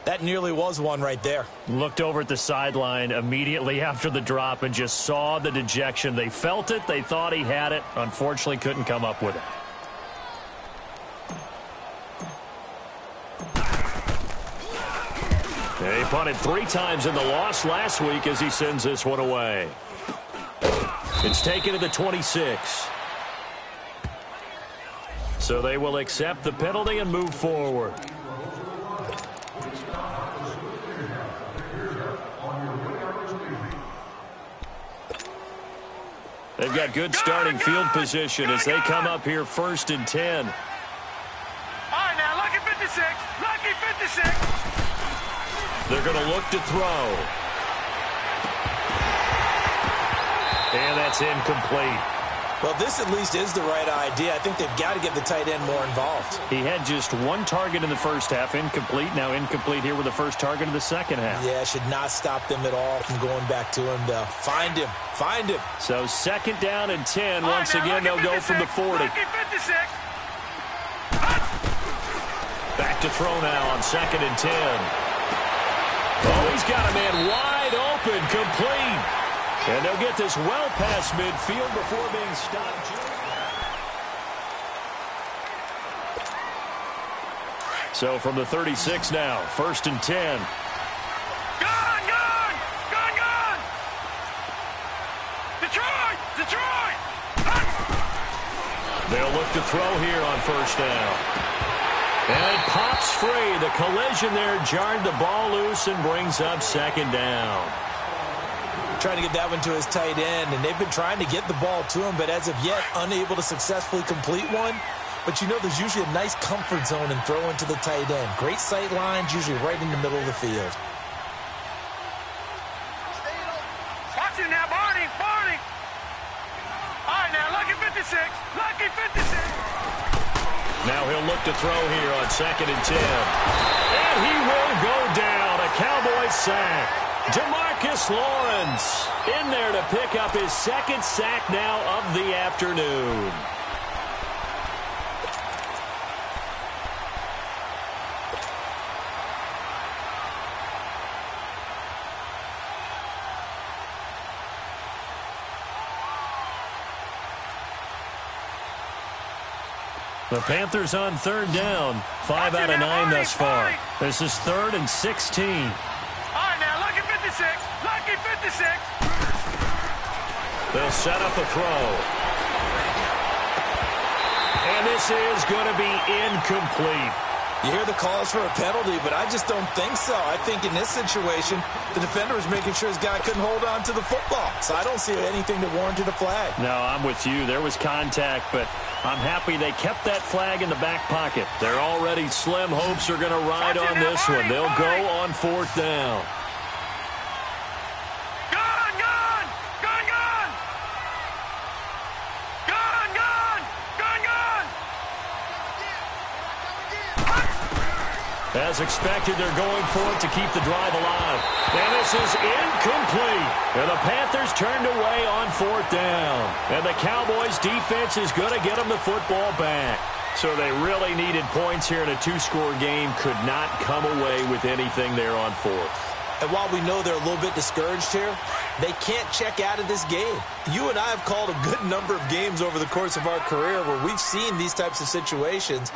That nearly was one right there. Looked over at the sideline immediately after the drop and just saw the dejection. They felt it. They thought he had it. Unfortunately, couldn't come up with it. He punted 3 times in the loss last week as he sends this one away. It's taken to the 26. So they will accept the penalty and move forward. They've got good starting field position as they come up here 1st and 10. All right, now, lucky 56. Lucky 56. They're going to look to throw. And that's incomplete. Well, this at least is the right idea. I think they've got to get the tight end more involved. He had just one target in the first half, incomplete. Now incomplete here with the first target of the second half. Yeah, should not stop them at all from going back to him. They'll find him. Find him. So second down and 10. Once again, they'll go from the 40. Back to throw now on second and 10. Oh, he's got a man wide open, complete. And they'll get this well past midfield before being stopped. So from the 36 now, first and 10. Gone! Detroit! They'll look to throw here on first down. And it pops free. The collision there jarred the ball loose and brings up second down. Trying to get that one to his tight end, and they've been trying to get the ball to him, but as of yet, unable to successfully complete one. But you know there's usually a nice comfort zone in throwing to the tight end. Great sight lines, usually right in the middle of the field. Watch it now, Barney! All right, now, lucky 56! Now he'll look to throw here on second and 10. And he will go down. A Cowboys sack. Demarcus Lawrence in there to pick up his second sack now of the afternoon. The Panthers on third down. 5 out of 9 thus far. This is third and 16. All right, now, lucky 56! They'll set up a throw. And this is going to be incomplete. You hear the calls for a penalty, but I just don't think so. I think in this situation, the defender was making sure his guy couldn't hold on to the football. So I don't see anything that warranted a flag. No, I'm with you. There was contact, but I'm happy they kept that flag in the back pocket. Their already slim hopes are going to ride on this one. They'll go on fourth down. As expected, they're going for it to keep the drive alive. And this is incomplete. And the Panthers turned away on fourth down. And the Cowboys' defense is going to get them the football back. So they really needed points here in a two-score game. Could not come away with anything there on fourth. And while we know they're a little bit discouraged here, they can't check out of this game. You and I have called a good number of games over the course of our career where we've seen these types of situations.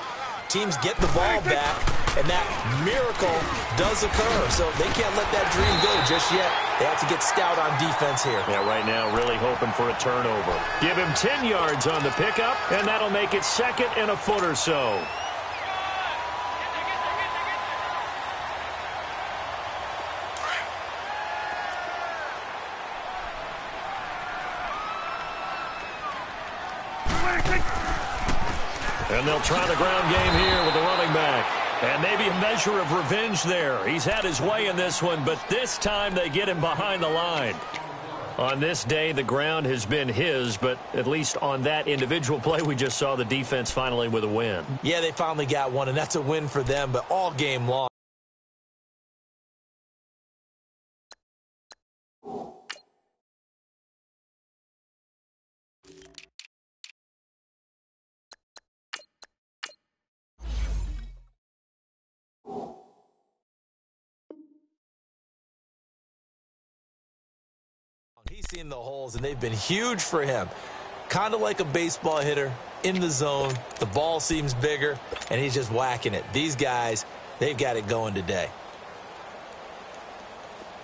Teams get the ball back, and that miracle does occur. So they can't let that dream go just yet. They have to get stout on defense here. Yeah, right now really hoping for a turnover. Give him 10 yards on the pickup, and that'll make it second and a foot or so. And they'll try the ground game here with the running back. And maybe a measure of revenge there. He's had his way in this one, but this time they get him behind the line. On this day, the ground has been his, but at least on that individual play, we just saw the defense finally with a win. Yeah, they finally got one, and that's a win for them, but all game long. He's seen the holes, and they've been huge for him. Kind of like a baseball hitter in the zone. The ball seems bigger, and he's just whacking it. These guys, they've got it going today.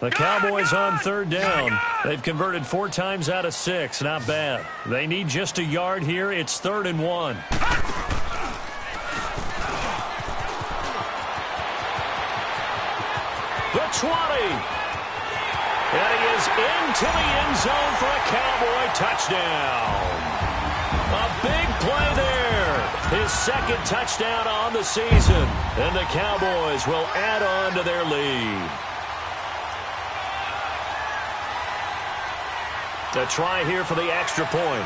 The Cowboys on third down. They've converted 4 times out of 6. Not bad. They need just a yard here. It's 3rd and 1. The 20. And he is into the end zone for a Cowboy touchdown. A big play there. His second touchdown on the season. And the Cowboys will add on to their lead. The try here for the extra point.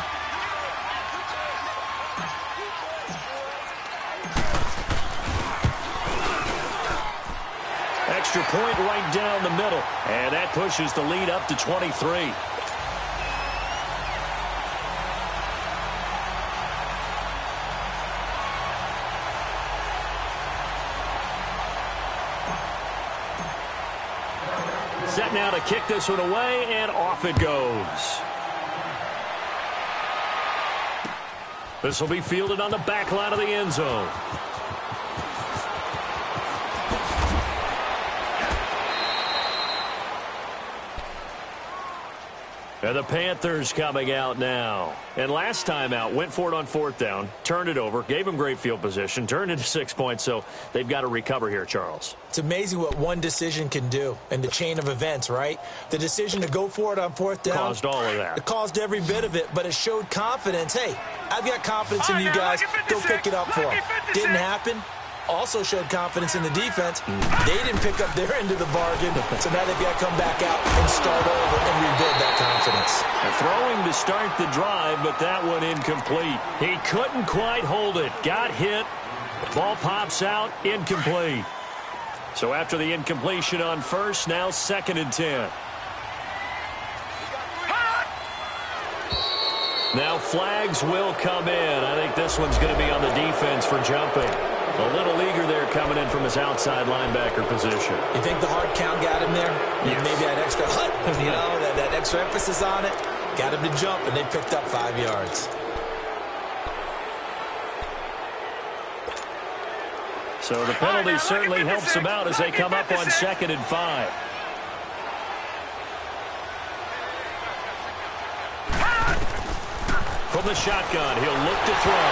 point right down the middle. And that pushes the lead up to 23. Set now to kick this one away, and off it goes. This will be fielded on the back line of the end zone. And the Panthers coming out now. And last time out, went for it on 4th down, turned it over, gave them great field position, turned into 6 points, so they've got to recover here, Charles. It's amazing what one decision can do in the chain of events, right? The decision to go for it on 4th down. Caused all of that. It caused every bit of it, but it showed confidence. Hey, I've got confidence in you guys. Go pick it up for them. Didn't happen. Also showed confidence in the defense. They didn't pick up their end of the bargain, so now they've got to come back out and start over and rebuild that confidence. Throwing to start the drive, but that one incomplete. He couldn't quite hold it. Got hit. Ball pops out. Incomplete. So after the incompletion on first, now 2nd and 10. Now flags will come in. I think this one's going to be on the defense for jumping. A little eager there coming in from his outside linebacker position. You think the hard count got him there? Yes. Maybe that extra that extra emphasis on it got him to jump, and they picked up 5 yards. So the penalty certainly helps them out as they come up on 2nd and 5. From the shotgun, he'll look to throw.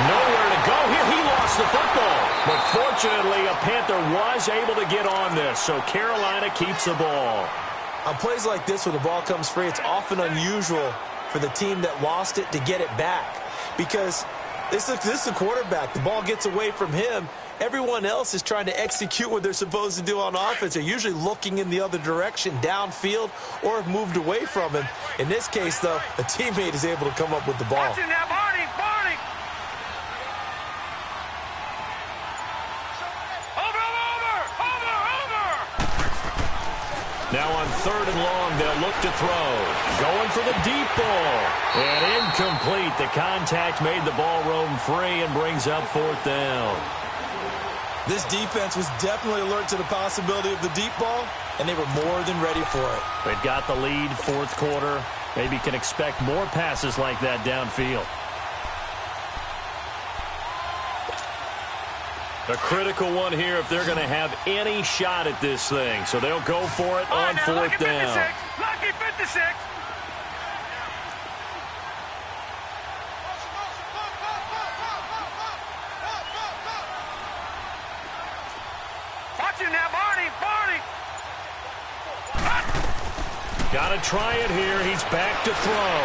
Nowhere to go here. He lost the football. But fortunately, a Panther was able to get on this, so Carolina keeps the ball. On plays like this, when the ball comes free, it's often unusual for the team that lost it to get it back. Because this is the quarterback. The ball gets away from him. Everyone else is trying to execute what they're supposed to do on offense. They're usually looking in the other direction, downfield, or have moved away from him. In this case, though, a teammate is able to come up with the ball. Now on 3rd and long, they'll look to throw. Going for the deep ball. And incomplete. The contact made the ball roam free and brings up 4th down. This defense was definitely alert to the possibility of the deep ball, and they were more than ready for it. They've got the lead, 4th quarter. Maybe can expect more passes like that downfield. A critical one here if they're going to have any shot at this thing. So they'll go for it on 4th down. Lucky 56. Watching now, Barney. Got to try it here. He's back to throw.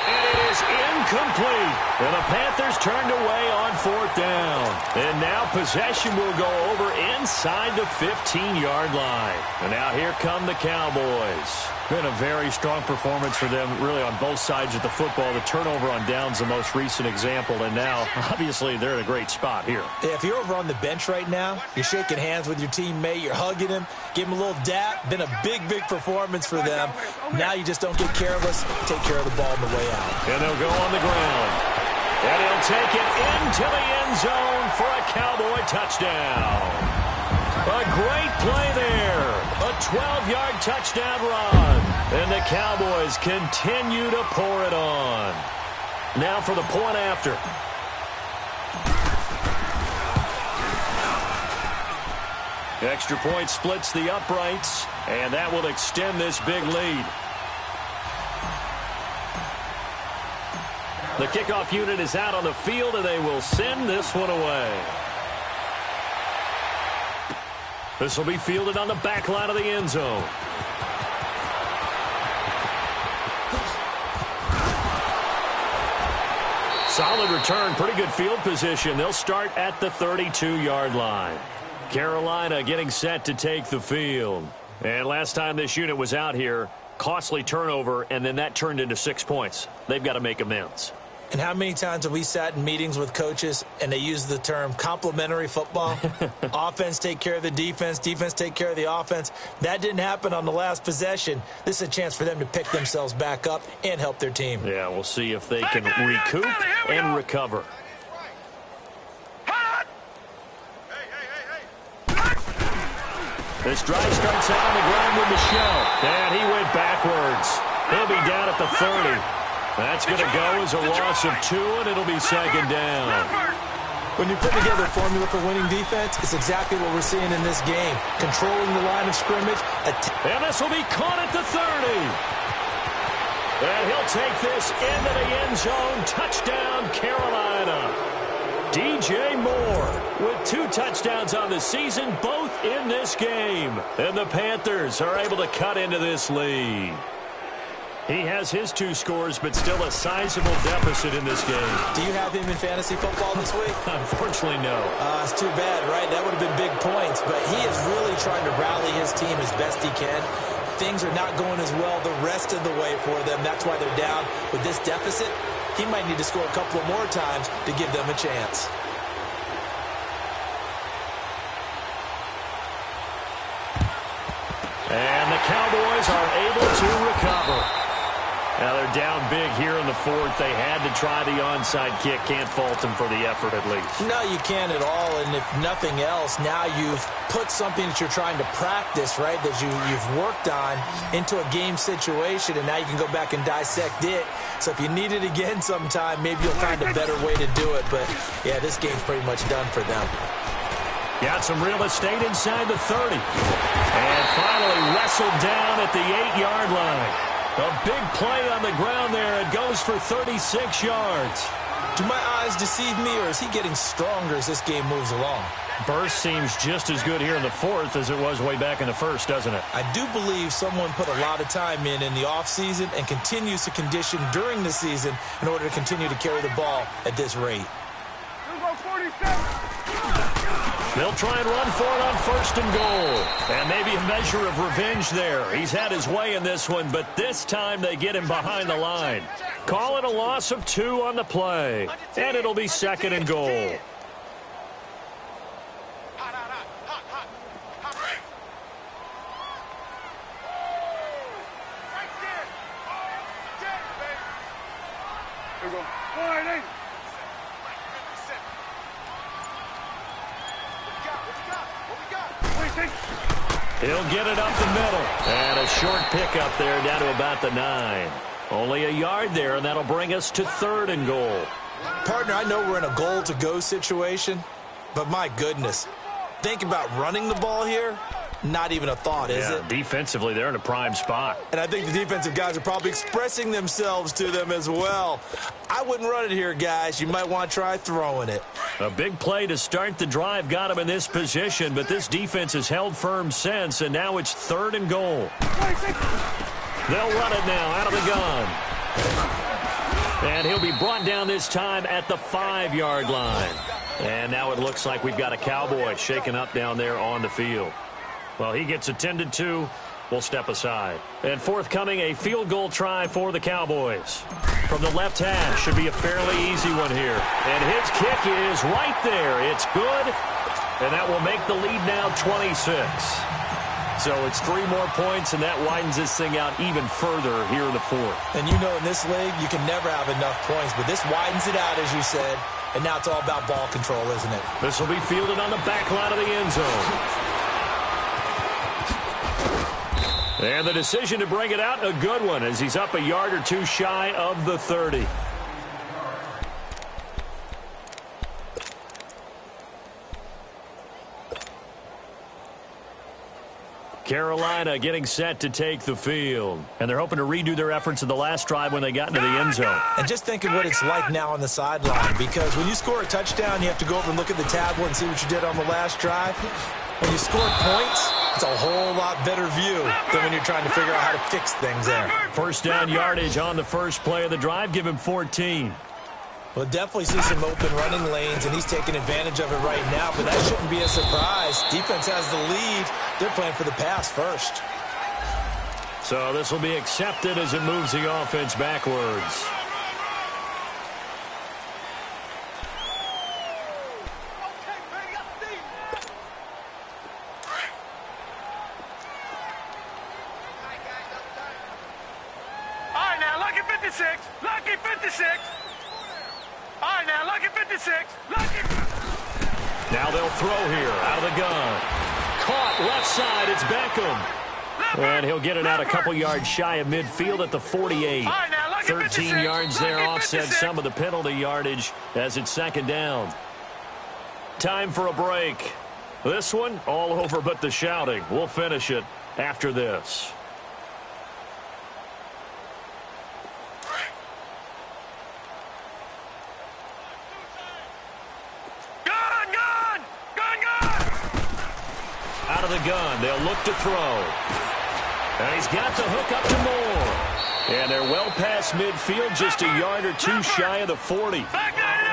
And it is incomplete. And the Panthers turned away on 4th down. And now possession will go over inside the 15-yard line. And now here come the Cowboys. Been a very strong performance for them, really, on both sides of the football. The turnover on downs, the most recent example. And now, obviously, they're in a great spot here. Yeah, if you're over on the bench right now, you're shaking hands with your teammate, you're hugging him, give him a little dap. Been a big performance for them. Now you just don't get careless. Take care of the ball on the way out. And they'll go on the ground. And he'll take it into the end zone for a Cowboy touchdown. A great play there. A 12-yard touchdown run. And the Cowboys continue to pour it on. Now for the point after. Extra point splits the uprights, and that will extend this big lead. The kickoff unit is out on the field, and they will send this one away. This will be fielded on the back line of the end zone. Solid return, pretty good field position. They'll start at the 32-yard line. Carolina getting set to take the field. And last time this unit was out here, costly turnover, and then that turned into 6 points. They've got to make amends. And how many times have we sat in meetings with coaches and they use the term complementary football? Offense take care of the defense, defense take care of the offense. That didn't happen on the last possession. This is a chance for them to pick themselves back up and help their team. Yeah, we'll see if they can recoup and recover. This drive starts out on the ground with Michelle. And he went backwards. He'll be down at the 30. That's going to go as a loss of 2, and it'll be second down. When you put together a formula for winning defense, it's exactly what we're seeing in this game. Controlling the line of scrimmage. And this will be caught at the 30. And he'll take this into the end zone. Touchdown, Carolina. DJ Moore with 2 touchdowns on the season, both in this game. And the Panthers are able to cut into this lead. He has his 2 scores, but still a sizable deficit in this game. Do you have him in fantasy football this week? Unfortunately, no. It's too bad, right? That would have been big points, but he is really trying to rally his team as best he can. Things are not going as well the rest of the way for them. That's why they're down with this deficit. He might need to score a couple of more times to give them a chance. And the Cowboys are able to recover. Now they're down big here in the 4th. They had to try the onside kick. Can't fault them for the effort at least. No, you can't at all. And if nothing else, now you've put something that you're trying to practice, right, that you've worked on into a game situation, and now you can go back and dissect it. So if you need it again sometime, maybe you'll find a better way to do it. But, yeah, this game's pretty much done for them. Got some real estate inside the 30. And finally wrestled down at the 8-yard line. A big play on the ground there. It goes for 36 yards. Do my eyes deceive me, or is he getting stronger as this game moves along? Burst seems just as good here in the 4th as it was way back in the 1st, doesn't it? I do believe someone put a lot of time in the offseason and continues to condition during the season in order to continue to carry the ball at this rate. They'll try and run for it on 1st and goal. And maybe a measure of revenge there. He's had his way in this one, but this time they get him behind the line. Call it a loss of 2 on the play. And it'll be 2nd and goal. He'll get it up the middle. And a short pickup there down to about the 9. Only a yard there, and that'll bring us to 3rd and goal. Partner, I know we're in a goal-to-go situation, but my goodness, think about running the ball here. Not even a thought, is it? Defensively, they're in a prime spot. And I think the defensive guys are probably expressing themselves to them as well. I wouldn't run it here, guys. You might want to try throwing it. A big play to start the drive got him in this position, but this defense has held firm since, and now it's 3rd and goal. They'll run it now out of the gun. And he'll be brought down this time at the 5-yard line. And now it looks like we've got a Cowboy shaken up down there on the field. Well, he gets attended to. We'll step aside. And forthcoming, a field goal try for the Cowboys. From the left hash, should be a fairly easy one here. And his kick is right there. It's good. And that will make the lead now 26. So it's 3 more points, and that widens this thing out even further here in the 4th. And you know in this league, you can never have enough points, but this widens it out, as you said. And now it's all about ball control, isn't it? This will be fielded on the back line of the end zone. And the decision to bring it out, a good one, as he's up a yard or 2 shy of the 30. Carolina getting set to take the field. And they're hoping to redo their efforts in the last drive when they got into the end zone. And just think of what it's like now on the sideline, because when you score a touchdown, you have to go over and look at the tablet and see what you did on the last drive. When you score points, it's a whole lot better view than when you're trying to figure out how to fix things there. 1st down yardage on the first play of the drive. Give him 14. We'll definitely see some open running lanes, and he's taking advantage of it right now, but that shouldn't be a surprise. Defense has the lead. They're playing for the pass first. So this will be accepted as it moves the offense backwards. Lucky 56. Lucky 56. All right, now, lucky 56. Lucky. Now they'll throw here out of the gun. Caught left side. It's Beckham. And he'll get it out a couple yards shy of midfield at the 48. 13 yards there, offset some of the penalty yardage as it's second down. Time for a break. This one, all over but the shouting. We'll finish it after this. Out of the gun, they'll look to throw. And he's got the hook up to Moore. And they're well past midfield, just a yard or two shy of the 40.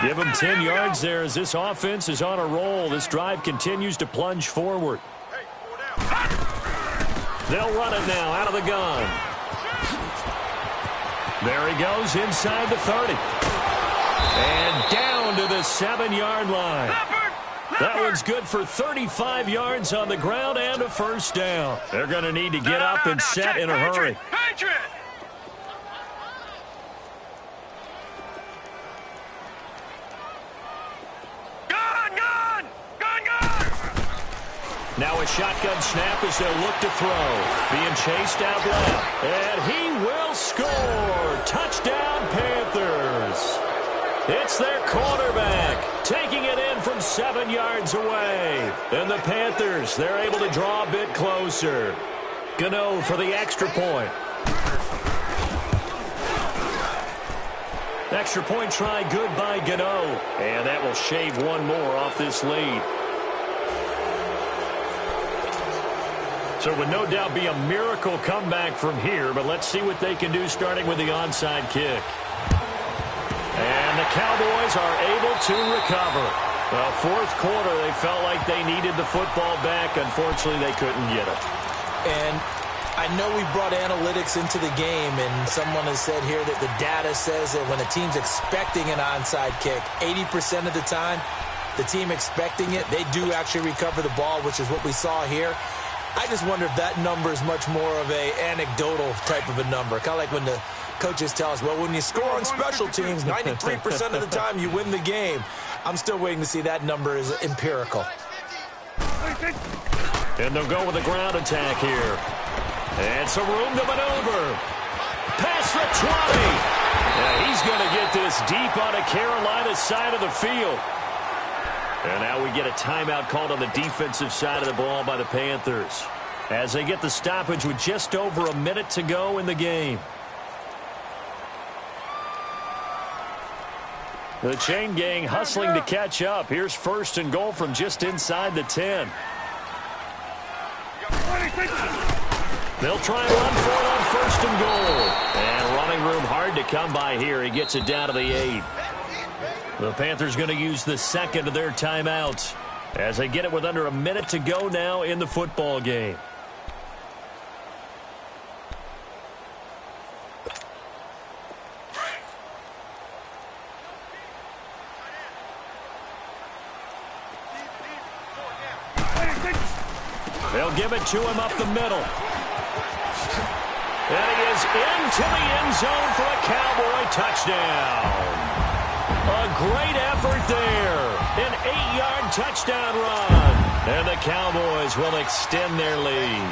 Give them 10 yards there as this offense is on a roll. This drive continues to plunge forward. They'll run it now out of the gun. There he goes inside the 30. And down to the 7-yard line. That one's good for 35 yards on the ground and a first down. They're going to need to get up and set in a hurry. Now a shotgun snap as they'll look to throw. Being chased out left. And he will score. Touchdown, Panthers. It's their quarterback taking it in from 7 yards away. And the Panthers, they're able to draw a bit closer. Gano for the extra point. Extra point try good by Gano. And that will shave one more off this lead. So it would no doubt be a miracle comeback from here, but let's see what they can do starting with the onside kick. And the Cowboys are able to recover. Well, fourth quarter, they felt like they needed the football back. Unfortunately, they couldn't get it. And I know we brought analytics into the game, and someone has said here that the data says that when a team's expecting an onside kick, 80% of the time, the team expecting it, they do actually recover the ball, which is what we saw here. I just wonder if that number is much more of a anecdotal type of a number. Kind of like when the coaches tell us, well, when you score on special teams, 93% of the time you win the game. I'm still waiting to see that number is empirical. And they'll go with a ground attack here. And some room to maneuver. Past the 20. Yeah, he's going to get this deep on a Carolina side of the field. And now we get a timeout called on the defensive side of the ball by the Panthers as they get the stoppage with just over a minute to go in the game. The chain gang hustling to catch up. Here's first and goal from just inside the 10. They'll try and run for it on first and goal. And running room hard to come by here. He gets it down to the 8. The Panthers going to use the second of their timeouts as they get it with under a minute to go now in the football game. They'll give it to him up the middle. And he is into the end zone for a Cowboy touchdown. A great effort there. An 8-yard touchdown run. And the Cowboys will extend their lead.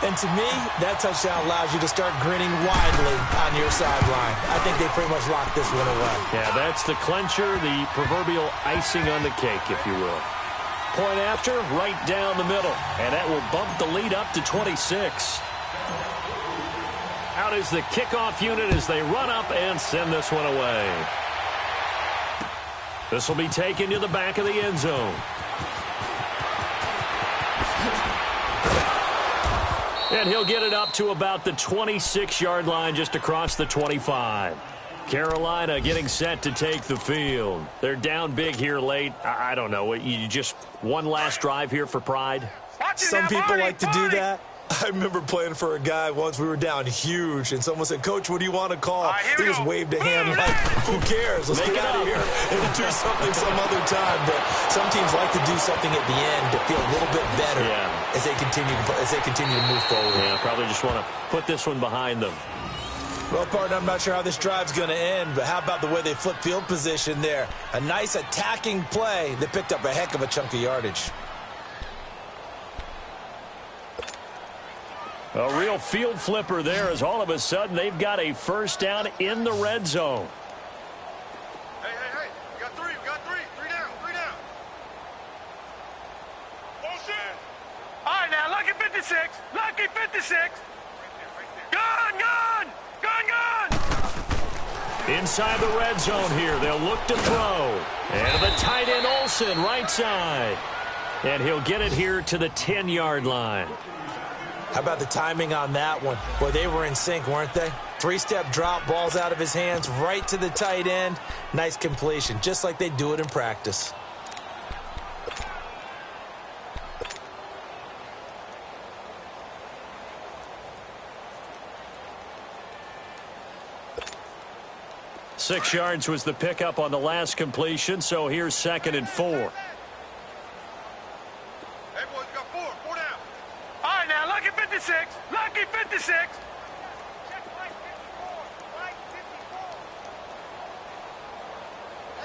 And to me, that touchdown allows you to start grinning widely on your sideline. I think they pretty much locked this one away. Yeah, that's the clincher, the proverbial icing on the cake, if you will. Point after, right down the middle. And that will bump the lead up to 26. Out is the kickoff unit as they run up and send this one away. This will be taken to the back of the end zone. And he'll get it up to about the 26-yard line just across the 25. Carolina getting set to take the field. They're down big here late. I don't know. You just one last drive here for pride? Some people like to do that. I remember playing for a guy once. We were down huge, and someone said, "Coach, what do you want to call?" He just waved a hand like, "Who cares? Let's get out of here and do something some other time." But some teams like to do something at the end to feel a little bit better as they continue to move forward. Yeah, probably just want to put this one behind them. Well, partner, I'm not sure how this drive's going to end, but how about the way they flip field position there? A nice attacking play that picked up a heck of a chunk of yardage. A real field flipper there, as all of a sudden they've got a first down in the red zone. Hey, we got three. Three down. Motion. All right, now, lucky 56. Gun. Inside the red zone here, they'll look to throw. And the tight end Olsen, right side. And he'll get it here to the 10-yard line. How about the timing on that one? Boy, they were in sync, weren't they? Three-step drop, balls out of his hands, right to the tight end. Nice completion, just like they do it in practice. Six yards was the pickup on the last completion, so here's 2nd and 4. Hey, boys, got four down. All right, now, lucky 56. Hey,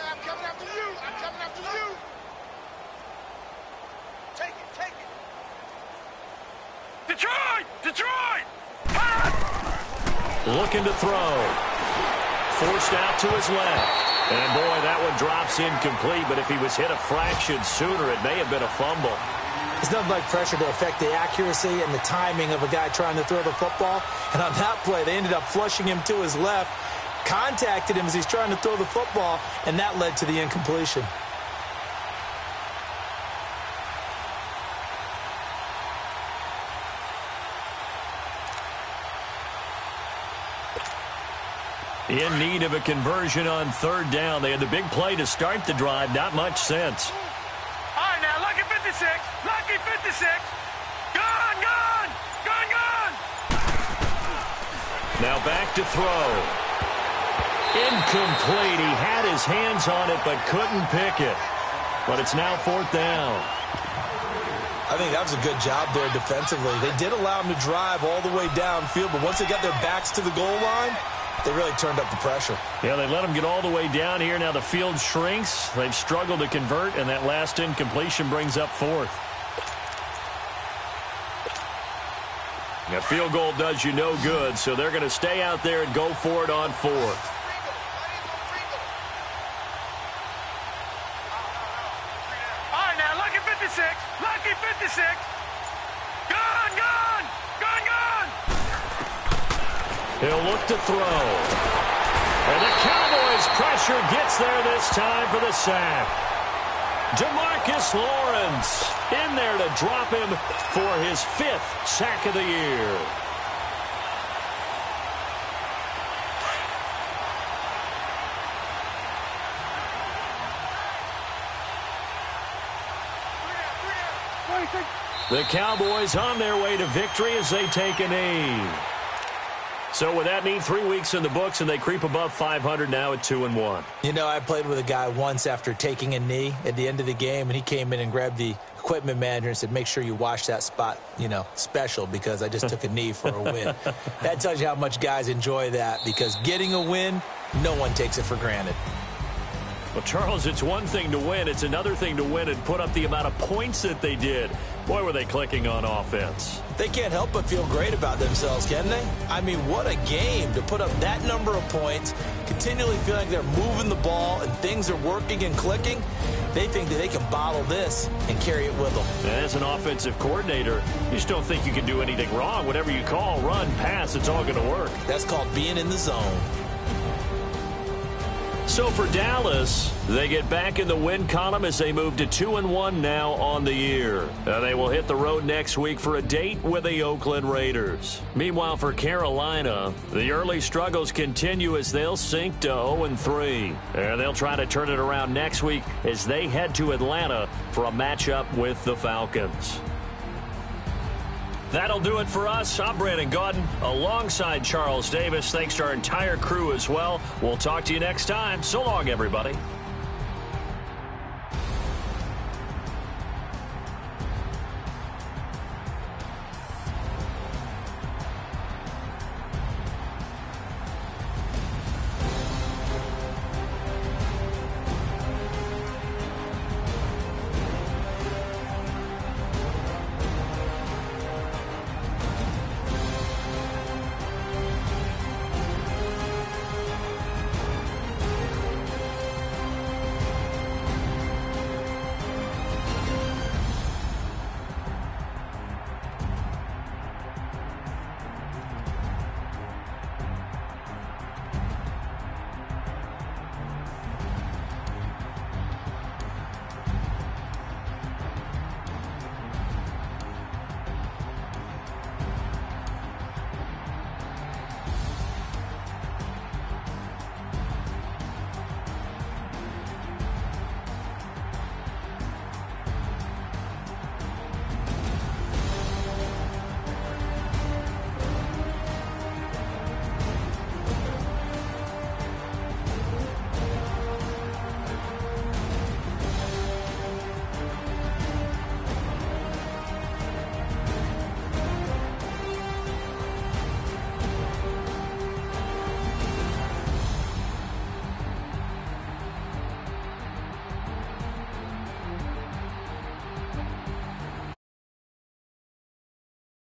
I'm coming after you. Take it. Detroit! Looking to throw. Forced out to his left. And, boy, that one drops incomplete, but if he was hit a fraction sooner, it may have been a fumble. It's nothing like pressure to affect the accuracy and the timing of a guy trying to throw the football. And on that play, they ended up flushing him to his left, contacted him as he's trying to throw the football, and that led to the incompletion. In need of a conversion on 3rd down. They had the big play to start the drive. Not much sense. All right, now, lucky 56. Gun. Now back to throw. Incomplete. He had his hands on it but couldn't pick it. But it's now 4th down. I think that was a good job there defensively. They did allow him to drive all the way downfield, but once they got their backs to the goal line, they really turned up the pressure. Yeah, they let him get all the way down here. Now the field shrinks. They've struggled to convert, and that last incompletion brings up 4th. A field goal does you no good, so they're going to stay out there and go for it on 4th. All right, now, lucky 56. Gun. He'll look to throw. And the Cowboys' pressure gets there this time for the sack. DeMarcus Lawrence in there to drop him for his 5th sack of the year. The Cowboys on their way to victory as they take a knee. So with that knee, 3 weeks in the books, and they creep above 500 now at 2-1. You know, I played with a guy once after taking a knee at the end of the game, and he came in and grabbed the equipment manager and said, make sure you wash that spot, special, because I just took a knee for a win. That tells you how much guys enjoy that, because getting a win, no one takes it for granted. Well, Charles, it's one thing to win. It's another thing to win and put up the amount of points that they did. Boy, were they clicking on offense. They can't help but feel great about themselves, can they? I mean, what a game to put up that number of points, continually feel like they're moving the ball and things are working and clicking. They think that they can bottle this and carry it with them. And as an offensive coordinator, you just don't think you can do anything wrong. Whatever you call, run, pass, it's all going to work. That's called being in the zone. So for Dallas, they get back in the win column as they move to 2-1 now on the year. They will hit the road next week for a date with the Oakland Raiders. Meanwhile, for Carolina, the early struggles continue as they'll sink to 0-3. And they'll try to turn it around next week as they head to Atlanta for a matchup with the Falcons. That'll do it for us. I'm Brandon Gaudin alongside Charles Davis. Thanks to our entire crew as well. We'll talk to you next time. So long, everybody.